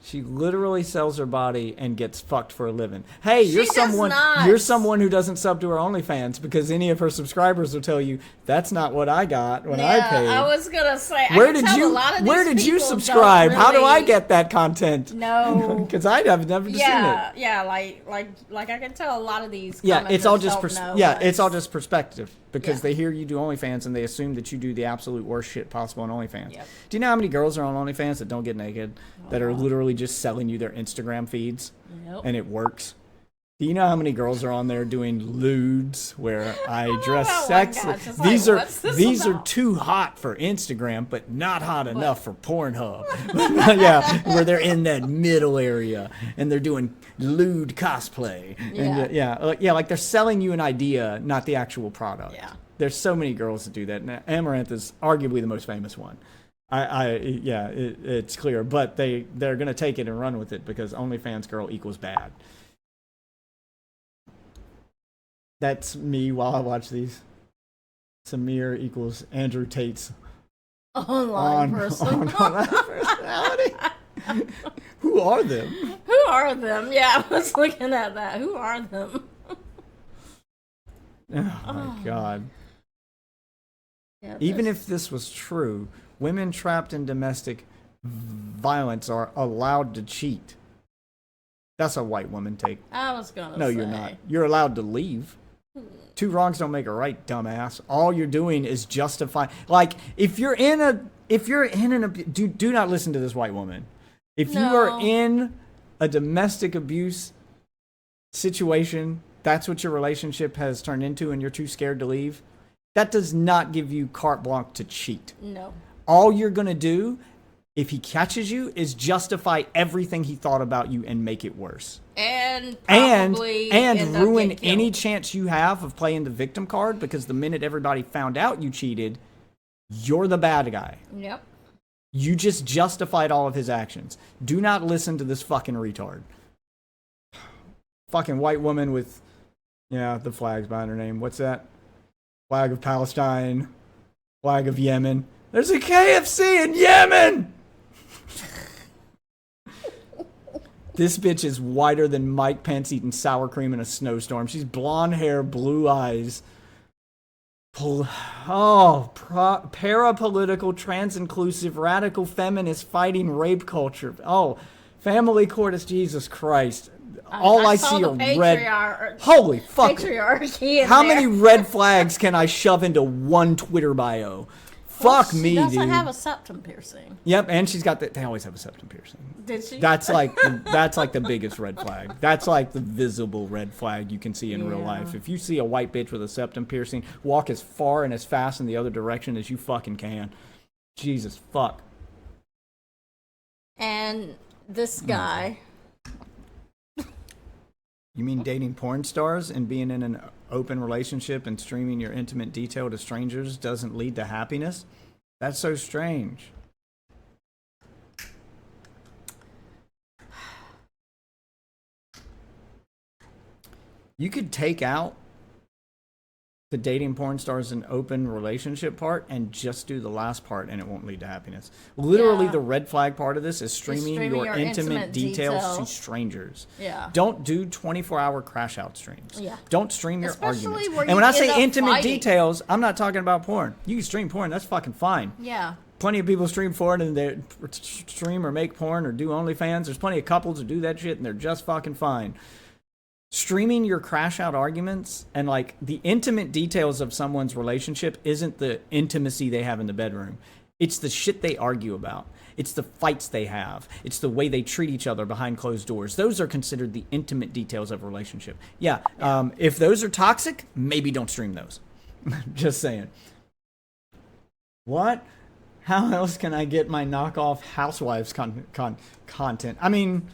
She literally sells her body and gets fucked for a living. Hey, you're someone who doesn't sub to her OnlyFans, because any of her subscribers will tell you that's not what I got when I paid. I was gonna say. Where did you subscribe? How do I get that content? No, because I have never seen it. Yeah, like I can tell a lot of these. Yeah, it's all just it's all just perspective, because they hear you do OnlyFans and they assume that you do the absolute worst shit possible on OnlyFans. Yep. Do you know how many girls are on OnlyFans that don't get naked, that are literally just selling you their Instagram feeds, and it works? Do you know how many girls are on there doing lewds where I dress sexy? These are too hot for Instagram, but not hot enough for Pornhub. Yeah, where they're in that middle area and they're doing lewd cosplay. And like they're selling you an idea, not the actual product. Yeah. There's so many girls that do that. And Amouranth is arguably the most famous one. It's clear, but they're gonna take it and run with it because OnlyFans girl equals bad. That's me while I watch these. Samir equals Andrew Tate's online person. personality. Who are them? Who are them? Yeah, I was looking at that. Who are them? Oh my god. Yeah, Even if this was true, women trapped in domestic violence are allowed to cheat. That's a white woman take. I was gonna say. No, you're not. You're allowed to leave. Two wrongs don't make a right, dumbass. All you're doing is justify. Like, if you're in an do not listen to this white woman. If you are in a domestic abuse situation, that's what your relationship has turned into, and you're too scared to leave. That does not give you carte blanche to cheat. No. All you're gonna do, if he catches you, is justify everything he thought about you and make it worse. And probably end up ruin getting killed. any chance you have of playing the victim card, because the minute everybody found out you cheated, you're the bad guy. Yep. You just justified all of his actions. Do not listen to this fucking retard. Fucking white woman with, the flags behind her name. What's that? Flag of Palestine. Flag of Yemen. There's a KFC in Yemen. This bitch is whiter than Mike Pence eating sour cream in a snowstorm. She's blonde hair, blue eyes. Parapolitical, trans-inclusive, radical feminist fighting rape culture. Oh, family court is Jesus Christ. All I see are red. Holy fuck. Patriarchy. How many red flags can I shove into one Twitter bio? Fuck me, dude. She doesn't have a septum piercing. Yep, and she's got they always have a septum piercing. Did she? That's like the biggest red flag. That's like the visible red flag you can see in real life. If you see a white bitch with a septum piercing, walk as far and as fast in the other direction as you fucking can. Jesus fuck. And this guy. You mean dating porn stars and being in an open relationship and streaming your intimate detail to strangers doesn't lead to happiness? That's so strange. You could take out the dating porn stars and open relationship part and just do the last part and it won't lead to happiness. Literally the red flag part of this is streaming your intimate details to strangers. Yeah. Don't do 24-hour crash out streams. Yeah. Don't stream your Especially arguments. where And you when I end say up intimate fighting. details, I'm not talking about porn. You can stream porn, that's fucking fine. Yeah. Plenty of people stream porn and they stream or make porn or do OnlyFans. There's plenty of couples who do that shit and they're just fucking fine. Streaming your crash out arguments and like the intimate details of someone's relationship isn't the intimacy they have in the bedroom. It's the shit they argue about. It's the fights they have. It's the way they treat each other behind closed doors. Those are considered the intimate details of a relationship. Yeah. If those are toxic, maybe don't stream those. Just saying. What? How else can I get my knockoff housewives content? I mean,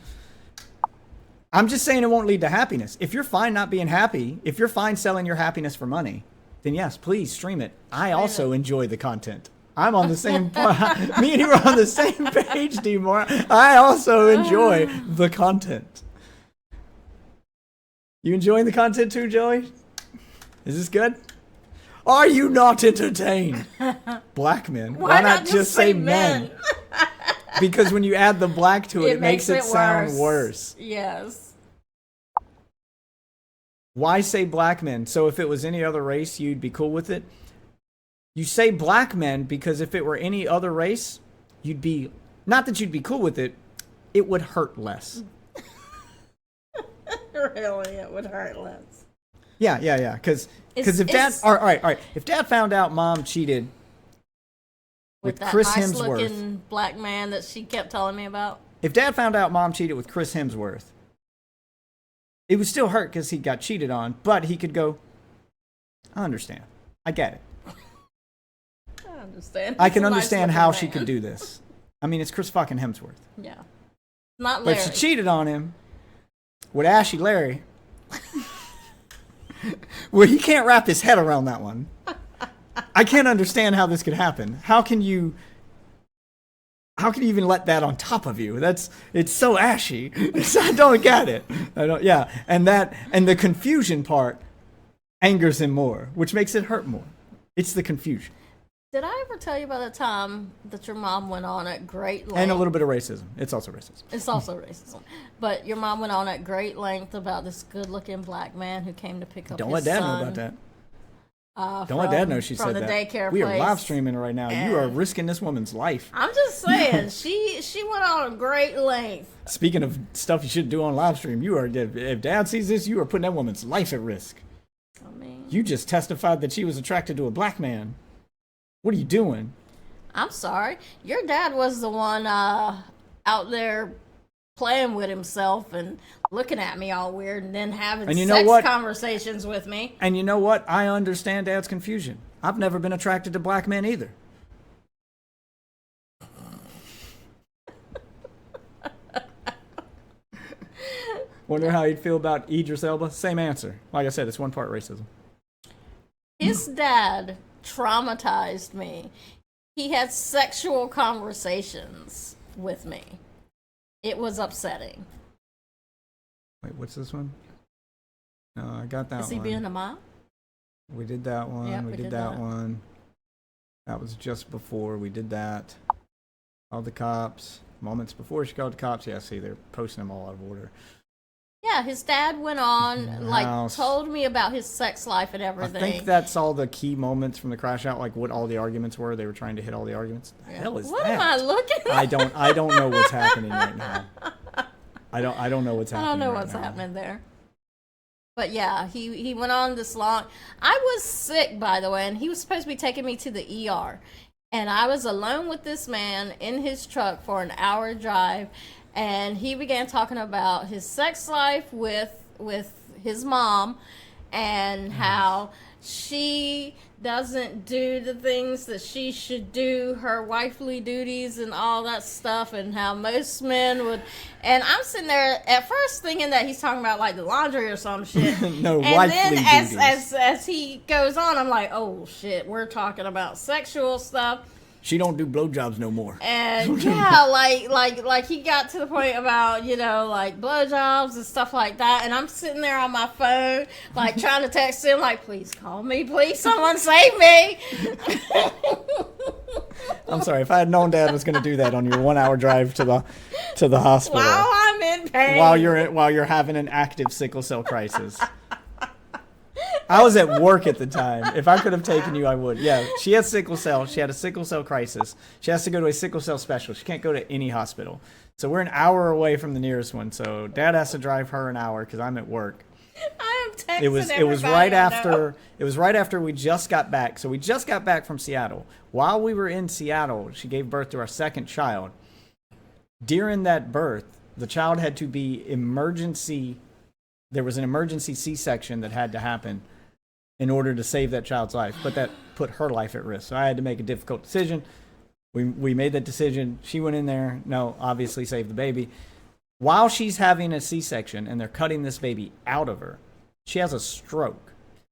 I'm just saying it won't lead to happiness. If you're fine not being happy, if you're fine selling your happiness for money, then yes, please stream it. I also enjoy the content. I'm on the same me and you are on the same page, D. Moore. I also enjoy the content. You enjoying the content too, Joey? Is this good? Are you not entertained? Black men. Why not just say men? Because when you add the black to it, it makes it sound worse. Yes. Why say black men? So if it was any other race, you'd be cool with it? You say black men because if it were any other race, you'd be, not that you'd be cool with it, it would hurt less. Really, it would hurt less. Yeah. Because if dad, all right, if dad found out mom cheated with that Chris nice Hemsworth, looking black man that she kept telling me about. If dad found out mom cheated with Chris Hemsworth, it would still hurt because he got cheated on, but he could go, I understand. I get it. I understand. I can understand how she could do this. I mean, it's Chris fucking Hemsworth. Yeah. Not Larry. But she cheated on him with Ashy Larry. Well, he can't wrap his head around that one. I can't understand how this could happen. How can you even let that on top of you? It's so ashy. I don't get it. And the confusion part angers him more, which makes it hurt more. It's the confusion. Did I ever tell you about the time that your mom went on at great length? And a little bit of racism. It's also racism. It's also racism. But your mom went on at great length about this good-looking black man who came to pick up Don't his let Dad son. know about that. Don't let Dad know she said the that. Daycare we place. are live streaming right now. You are risking this woman's life. I'm just saying, she went on a great length. Speaking of stuff you shouldn't do on live stream, if Dad sees this, you are putting that woman's life at risk. I mean, you just testified that she was attracted to a black man. What are you doing? I'm sorry. Your dad was the one out there playing with himself and looking at me all weird and then having sex conversations with me. And you know what? I understand Dad's confusion. I've never been attracted to black men either. Wonder how you'd feel about Idris Elba? Same answer. Like I said, it's one part racism. His dad traumatized me. He had sexual conversations with me. It was upsetting. Wait, what's this one? No, I got that one. Is he being a mom? We did that one. Yeah, we did that one. That was just before we did that. Called the cops. Moments before she called the cops. Yeah, see, they're posting them all out of order. Yeah, his dad went on, like, House. told me about his sex life and I everything. think that's all the key moments from the crash out, like what all the arguments were. They were trying to hit all the arguments. The hell is what that? am I looking at? I don't know what's happening right now. I don't know what's happening. I don't know right what's now. happening there. But yeah, he went on this long. I was sick, by the way, and he was supposed to be taking me to the ER. And I was alone with this man in his truck for an hour drive, and he began talking about his sex life with his mom and how she doesn't do the things that she should do, her wifely duties and all that stuff, and how most men would. And I'm sitting there at first thinking that he's talking about like the laundry or some shit. No, and wifely then duties. as he goes on, I'm like, oh shit, we're talking about sexual stuff. She don't do blowjobs no more. And yeah, like he got to the point about, you know, like blowjobs and stuff like that. And I'm sitting there on my phone, like trying to text him, like, please call me, please, someone save me. I'm sorry, if I had known Dad was going to do that on your 1 hour drive to the hospital While I'm in pain. while you're having an active sickle cell crisis. I was at work at the time. If I could have taken you, I would. Yeah, she has sickle cell. She had a sickle cell crisis. She has to go to a sickle cell specialist. She can't go to any hospital. So we're an hour away from the nearest one. So Dad has to drive her an hour because I'm at work. I am texting It was right after we just got back. So we just got back from Seattle. While we were in Seattle, she gave birth to our second child. During that birth, the child had to be there was an emergency C-section that had to happen in order to save that child's life, but that put her life at risk. So I had to make a difficult decision. We made that decision. She went in there. No, obviously saved the baby. While she's having a C-section and they're cutting this baby out of her, she has a stroke.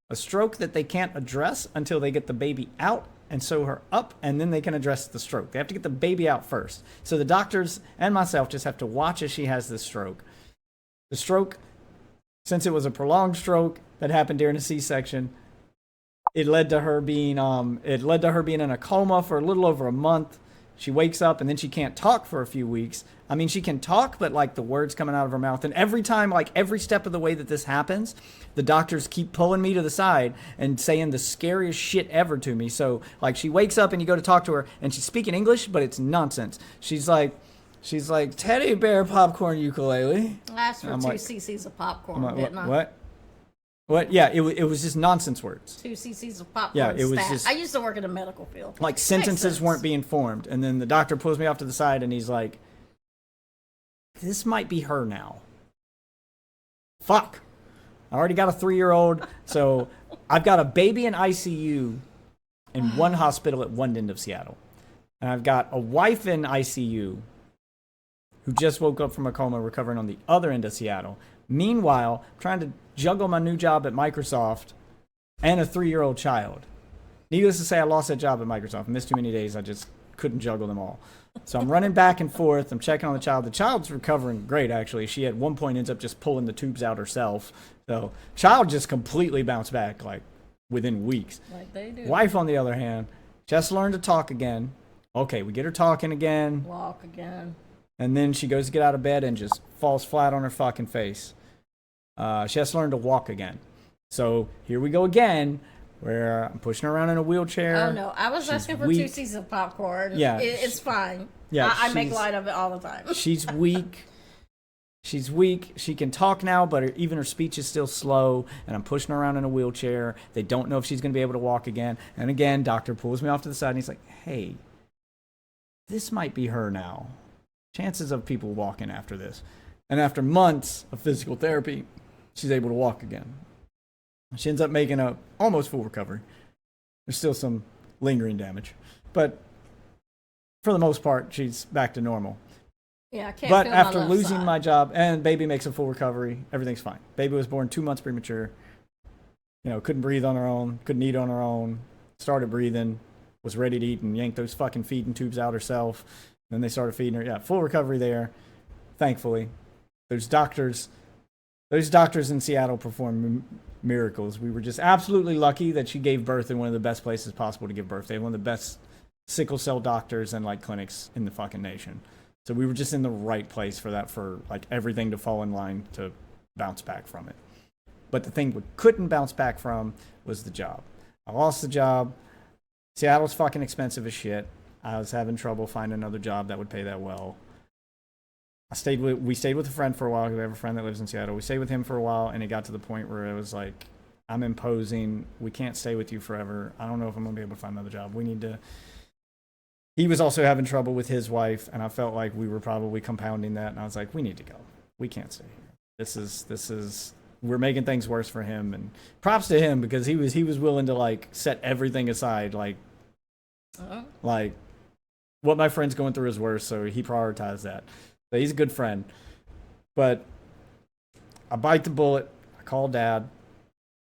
A stroke that they can't address until they get the baby out and sew her up, and then they can address the stroke. They have to get the baby out first. So the doctors and myself just have to watch as she has this stroke. The stroke, since it was a prolonged stroke that happened during a C-section, it led to her being in a coma for a little over a month. She wakes up and then she can't talk for a few weeks. I mean, she can talk, but like the words coming out of her mouth. And every time, like every step of the way that this happens, the doctors keep pulling me to the side and saying the scariest shit ever to me. So like she wakes up and you go to talk to her and she's speaking English, but it's nonsense. She's like, teddy bear popcorn ukulele. I asked for I'm 2 like- cc's of popcorn, I'm like, didn't I? What? Yeah, it was just nonsense words. 2 cc's of popcorn. Yeah, it was stat. just- I used to work in the medical field. Like Makes sentences sense. weren't being formed. And then the doctor pulls me off to the side and he's like, this might be her now. Fuck. I already got a 3-year-old. So I've got a baby in ICU in one hospital at one end of Seattle. And I've got a wife in ICU who just woke up from a coma recovering on the other end of Seattle. Meanwhile, I'm trying to juggle my new job at Microsoft and a 3-year-old child. Needless to say, I lost that job at Microsoft. I missed too many days. I just couldn't juggle them all. So I'm running back and forth. I'm checking on the child. The child's recovering great, actually. She at one point ends up just pulling the tubes out herself. So child just completely bounced back, like, within weeks. Like they do. Wife, on the other hand, just learned to talk again. Okay, we get her talking again. Walk again. And then she goes to get out of bed and just falls flat on her fucking face. She has to learn to walk again. So here we go again, where I'm pushing her around in a wheelchair. Oh no, I was She's asking for weak. 2 cc's of popcorn. Yeah, It's fine. Yeah, I make she's- light of it all the time. She's weak. She's weak. She can talk now, but even her speech is still slow. And I'm pushing her around in a wheelchair. They don't know if she's going to be able to walk again. And again, doctor pulls me off to the side and he's like, hey, this might be her now. Chances of people walking after this. And after months of physical therapy, she's able to walk again. She ends up making a almost full recovery. There's still some lingering damage. But for the most part, she's back to normal. Yeah, I can't But feel my after left losing side. my job, and baby makes a full recovery, everything's fine. Baby was born 2 months premature. You know, couldn't breathe on her own, couldn't eat on her own, started breathing, was ready to eat and yanked those fucking feeding tubes out herself. Then they started feeding her. Yeah, full recovery there, thankfully. Those doctors in Seattle perform miracles. We were just absolutely lucky that she gave birth in one of the best places possible to give birth. They have one of the best sickle cell doctors and like clinics in the fucking nation. So we were just in the right place for that, for like everything to fall in line to bounce back from it. But the thing we couldn't bounce back from was the job. I lost the job. Seattle's fucking expensive as shit. I was having trouble finding another job that would pay that well. We stayed with a friend for a while. We have a friend that lives in Seattle. We stayed with him for a while, and it got to the point where it was like, I'm imposing. We can't stay with you forever. I don't know if I'm going to be able to find another job. We need to. He was also having trouble with his wife, and I felt like we were probably compounding that. And I was like, we need to go. We can't stay here. This is. We're making things worse for him. And props to him, because he was willing to like set everything aside, like what my friend's going through is worse, so he prioritized that. So he's a good friend. But I bite the bullet. I call Dad.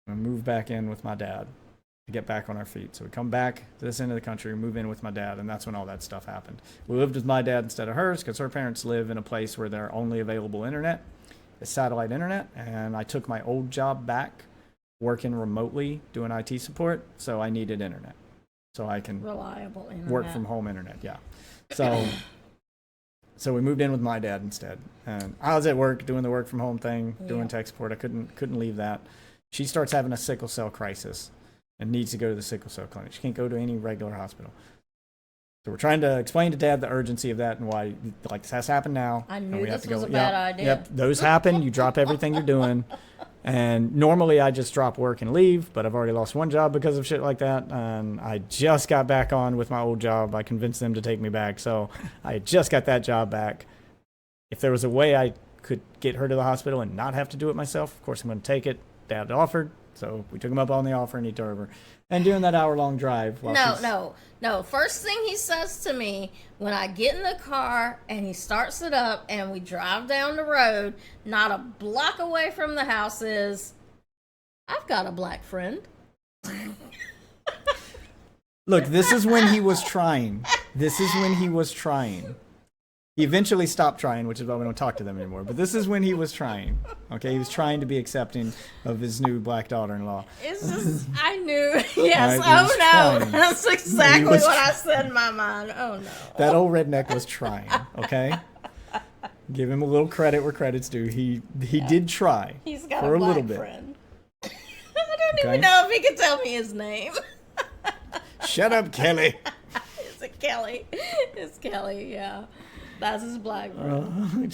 I move back in with my dad to get back on our feet. So we come back to this end of the country, move in with my dad, and that's when all that stuff happened. We lived with my dad instead of hers because her parents live in a place where their only available internet is satellite internet, and I took my old job back working remotely doing IT support, so I needed internet. So I can reliable internet. Work from home internet, yeah. So we moved in with my dad instead. And I was at work doing the work from home thing, doing tech support. I couldn't leave that. She starts having a sickle cell crisis and needs to go to the sickle cell clinic. She can't go to any regular hospital. So we're trying to explain to Dad the urgency of that and why, like, this has to happen now. I knew this was a bad idea. Yep, those happen. You drop everything you're doing. And normally I just drop work and leave, but I've already lost one job because of shit like that. And I just got back on with my old job. I convinced them to take me back. So I just got that job back. If there was a way I could get her to the hospital and not have to do it myself, of course I'm going to take it. Dad offered. So we took him up on the offer and he drove her. And doing that hour-long drive. No. First thing he says to me when I get in the car and he starts it up and we drive down the road, not a block away from the house, is, I've got a black friend. Look, this is when he was trying. He eventually stopped trying, which is why we don't talk to them anymore. But this is when he was trying. Okay, he was trying to be accepting of his new black daughter-in-law. It's just, I knew. Yes, right, trying. That's exactly what I said in my mind. Oh no. That old redneck was trying. Okay, give him a little credit where credit's due. He did try. He's got for a black little bit. Friend. I don't even know if he can tell me his name. Shut up, Kelly. Is it Kelly? It's Kelly. Yeah. That's his black friend.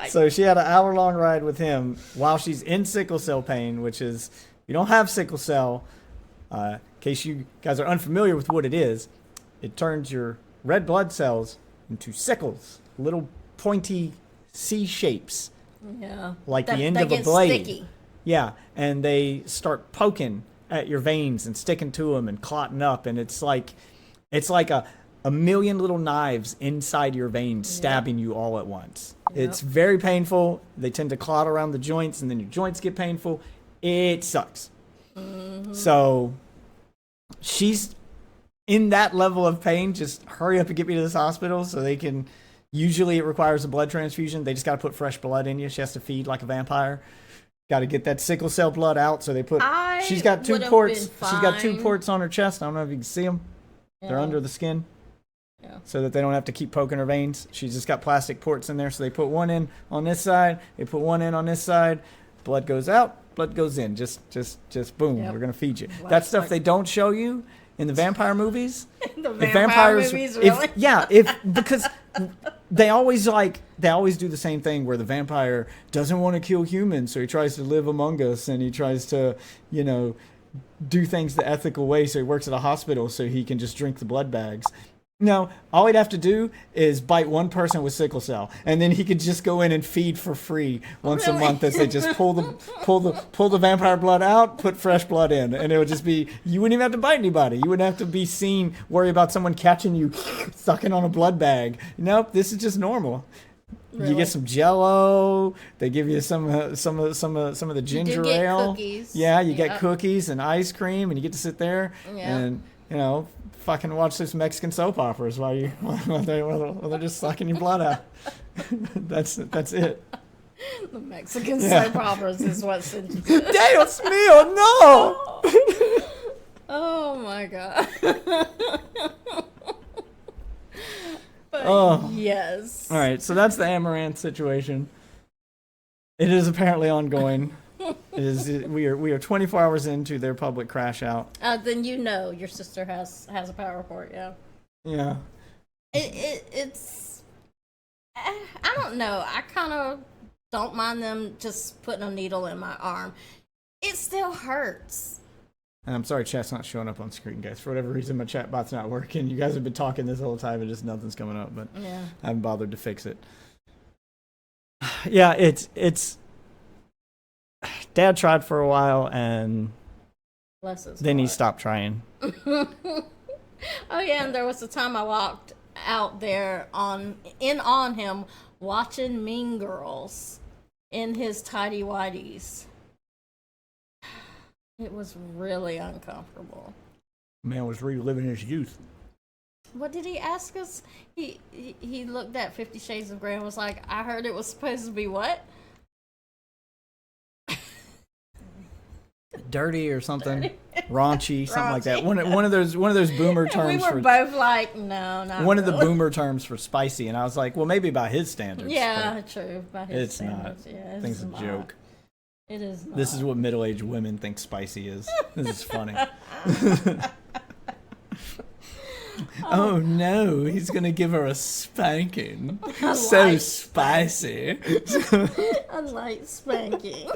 So she had an hour-long ride with him while she's in sickle cell pain, which is, if you don't have sickle cell, in case you guys are unfamiliar with what it is, it turns your red blood cells into sickles, little pointy C shapes. Yeah. Like the end of a blade. Sticky. Yeah, and they start poking at your veins and sticking to them and clotting up, and it's like a million little knives inside your veins stabbing you all at once. Yep. It's very painful. They tend to clot around the joints, and then your joints get painful. It sucks. Mm-hmm. So she's in that level of pain. Just hurry up and get me to this hospital so they can. Usually it requires a blood transfusion. They just got to put fresh blood in you. She has to feed like a vampire. Got to get that sickle cell blood out. So they put. She's got 2 ports. She's got 2 ports on her chest. I don't know if you can see them. Yeah. They're under the skin. Yeah. So that they don't have to keep poking her veins. She's just got plastic ports in there. So they put one in on this side. They put one in on this side. Blood goes out. Blood goes in. Just boom. Yep. We're gonna feed you. That stuff they don't show you in the vampire movies. The vampire movies, really? Because they always do the same thing where the vampire doesn't want to kill humans, so he tries to live among us and he tries to, do things the ethical way. So he works at a hospital so he can just drink the blood bags. No, all he'd have to do is bite one person with sickle cell, and then he could just go in and feed for free once a month as they just pull the vampire blood out, put fresh blood in, and it would just be, you wouldn't even have to bite anybody. You wouldn't have to be seen, worry about someone catching you sucking on a blood bag. Nope, this is just normal. Really? You get some Jello. They give you some of the ginger ale. Cookies. Yeah, you get cookies and ice cream, and you get to sit there and fucking watch those Mexican soap operas while they're just sucking your blood out. That's it. The Mexican soap operas is what sent you. Dios mío, no! Oh my god. But Oh. yes. All right, so that's the Amouranth situation. It is apparently ongoing. We are 24 hours into their public crash out. Then you know your sister has a power report, yeah. Yeah. It's I don't know. I kind of don't mind them just putting a needle in my arm. It still hurts. And I'm sorry chat's not showing up on screen, guys. For whatever reason, my chat bot's not working. You guys have been talking this whole time and just nothing's coming up, but Yeah. I haven't bothered to fix it. Yeah, it's Dad tried for a while and Bless his then he heart. stopped trying. Oh yeah, and there was a time I walked out there on him watching Mean Girls in his tidy whities. It was really uncomfortable. Man was reliving his youth. What did he ask us? He looked at 50 Shades of Grey and was like, I heard it was supposed to be what? Dirty or something. Raunchy, something like that. One of those boomer terms We were for both like, no, not one of the really. boomer terms for spicy, and I was like, well, maybe by his standards. Yeah, true. By his It's not. standards. Yeah, I think it's a not. joke. It is not. This is what middle-aged women think spicy is. This is funny. Oh no, he's gonna give her a spanking. So like spicy. a light spanking.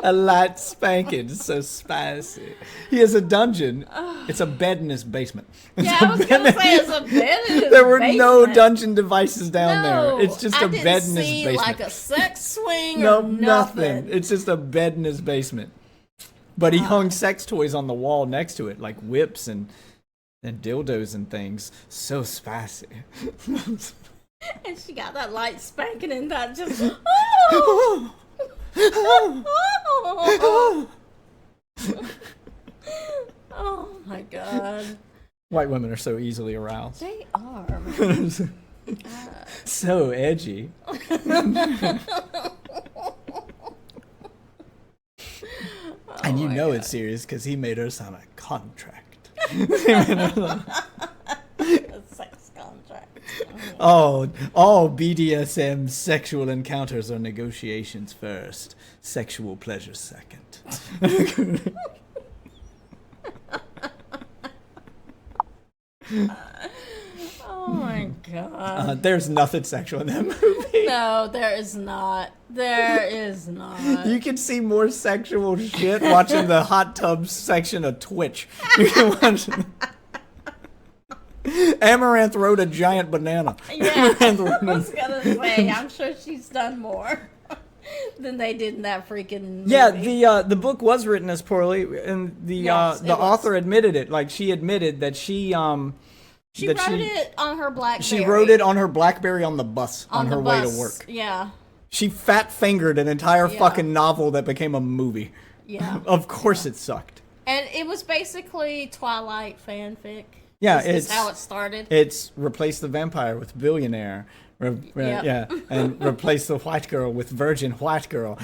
A light spanking, so spicy. He has a dungeon. It's a bed in his basement. Yeah, I was gonna say it's a bed in his There were no basement. dungeon devices down No, there. It's just I a didn't bed in his see, basement. like a sex swing No, or nothing. It's just a bed in his basement. But he hung sex toys on the wall next to it, like whips and dildos and things. So spicy. And she got that light spanking and that just oh my god. White women are so easily aroused. They are. So edgy. And you know it's serious because he made her sign a contract. A sex contract. Oh, all BDSM sexual encounters are negotiations first, sexual pleasure second. Oh my god. There's nothing sexual in that movie. No, there is not. There is not. You can see more sexual shit watching the hot tub section of Twitch. You can watch Amouranth rode a giant banana. Yeah, Amouranth I rode was gonna say, I'm sure she's done more than they did in that freaking movie. Yeah, the book was written as poorly, and the Yes, it was. author admitted it. Like she admitted that she She that wrote it on her BlackBerry. She wrote it on her BlackBerry on the bus on her the way bus. to work. Yeah, She fat fingered an entire Yeah. fucking novel that became a movie. yeah. Of course it sucked. And it was basically Twilight fanfic. Yeah, This is it's how it started. It's replace the vampire with billionaire. Yep. Yeah, and replace the white girl with virgin white girl.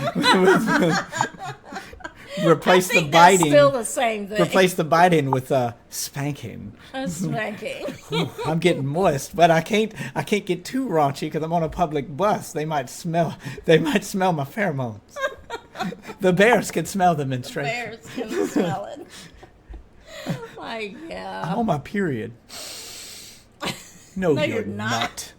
Replace I think the that's biting. still the same thing. Replace the biting with spanking. A spanking. Ooh, I'm getting moist, but I can't get too raunchy because I'm on a public bus. They might smell my pheromones. The bears can smell the menstruation. Bears can smell it. Like, yeah. I'm on my period. No, No, you're you're not.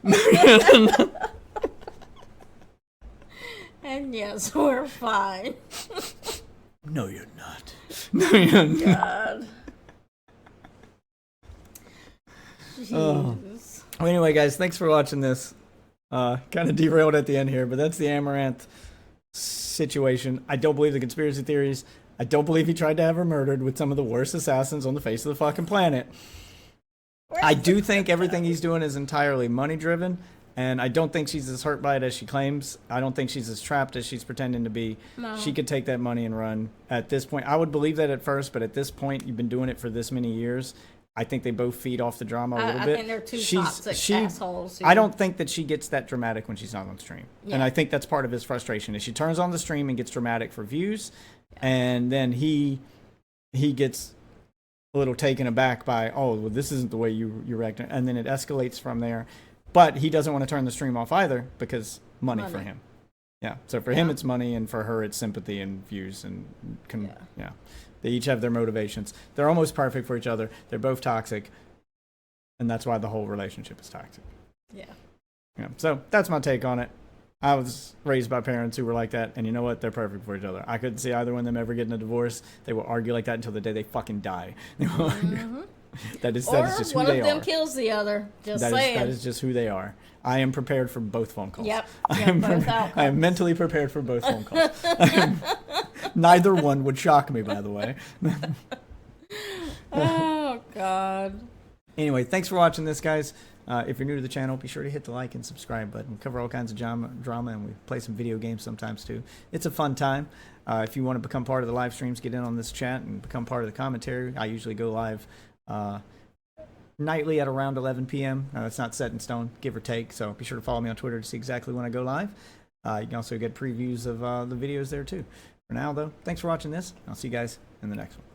And yes, we're fine. No, you're not. No, you're not. God. Oh. Jeez. Well, anyway, guys, thanks for watching this. Kind of derailed at the end here, but that's the Amouranth situation. I don't believe the conspiracy theories. I don't believe he tried to have her murdered with some of the worst assassins on the face of the fucking planet. I do think everything he's doing is entirely money driven, and I don't think she's as hurt by it as she claims. I don't think she's as trapped as she's pretending to be. No. She could take that money and run. At this point, I would believe that at first, but at this point, you've been doing it for this many years. I think they both feed off the drama a little I bit. think they're two toxic assholes. I don't think that she gets that dramatic when she's not on stream. Yeah. And I think that's part of his frustration is she turns on the stream and gets dramatic for views, and then he gets a little taken aback by, oh, well, this isn't the way you're acting, and then it escalates from there. But he doesn't want to turn the stream off either because money. For him. Yeah. So for him it's money, and for her it's sympathy and views, and yeah. They each have their motivations. They're almost perfect for each other. They're both toxic, and that's why the whole relationship is toxic. Yeah. Yeah. So that's my take on it. I was raised by parents who were like that, and you know what? They're perfect for each other. I couldn't see either one of them ever getting a divorce. They will argue like that until the day they fucking die. That is just who one they of them are. kills the other. Just saying. That is just who they are. I am prepared for both phone calls. Yep. I am mentally prepared for both phone calls. Neither one would shock me, by the way. Oh, God. Anyway, thanks for watching this, guys. If you're new to the channel, be sure to hit the like and subscribe button. We cover all kinds of drama, and we play some video games sometimes, too. It's a fun time. If you want to become part of the live streams, get in on this chat and become part of the commentary. I usually go live nightly at around 11 p.m. It's not set in stone, give or take, so be sure to follow me on Twitter to see exactly when I go live. You can also get previews of the videos there, too. For now, though, thanks for watching this. I'll see you guys in the next one.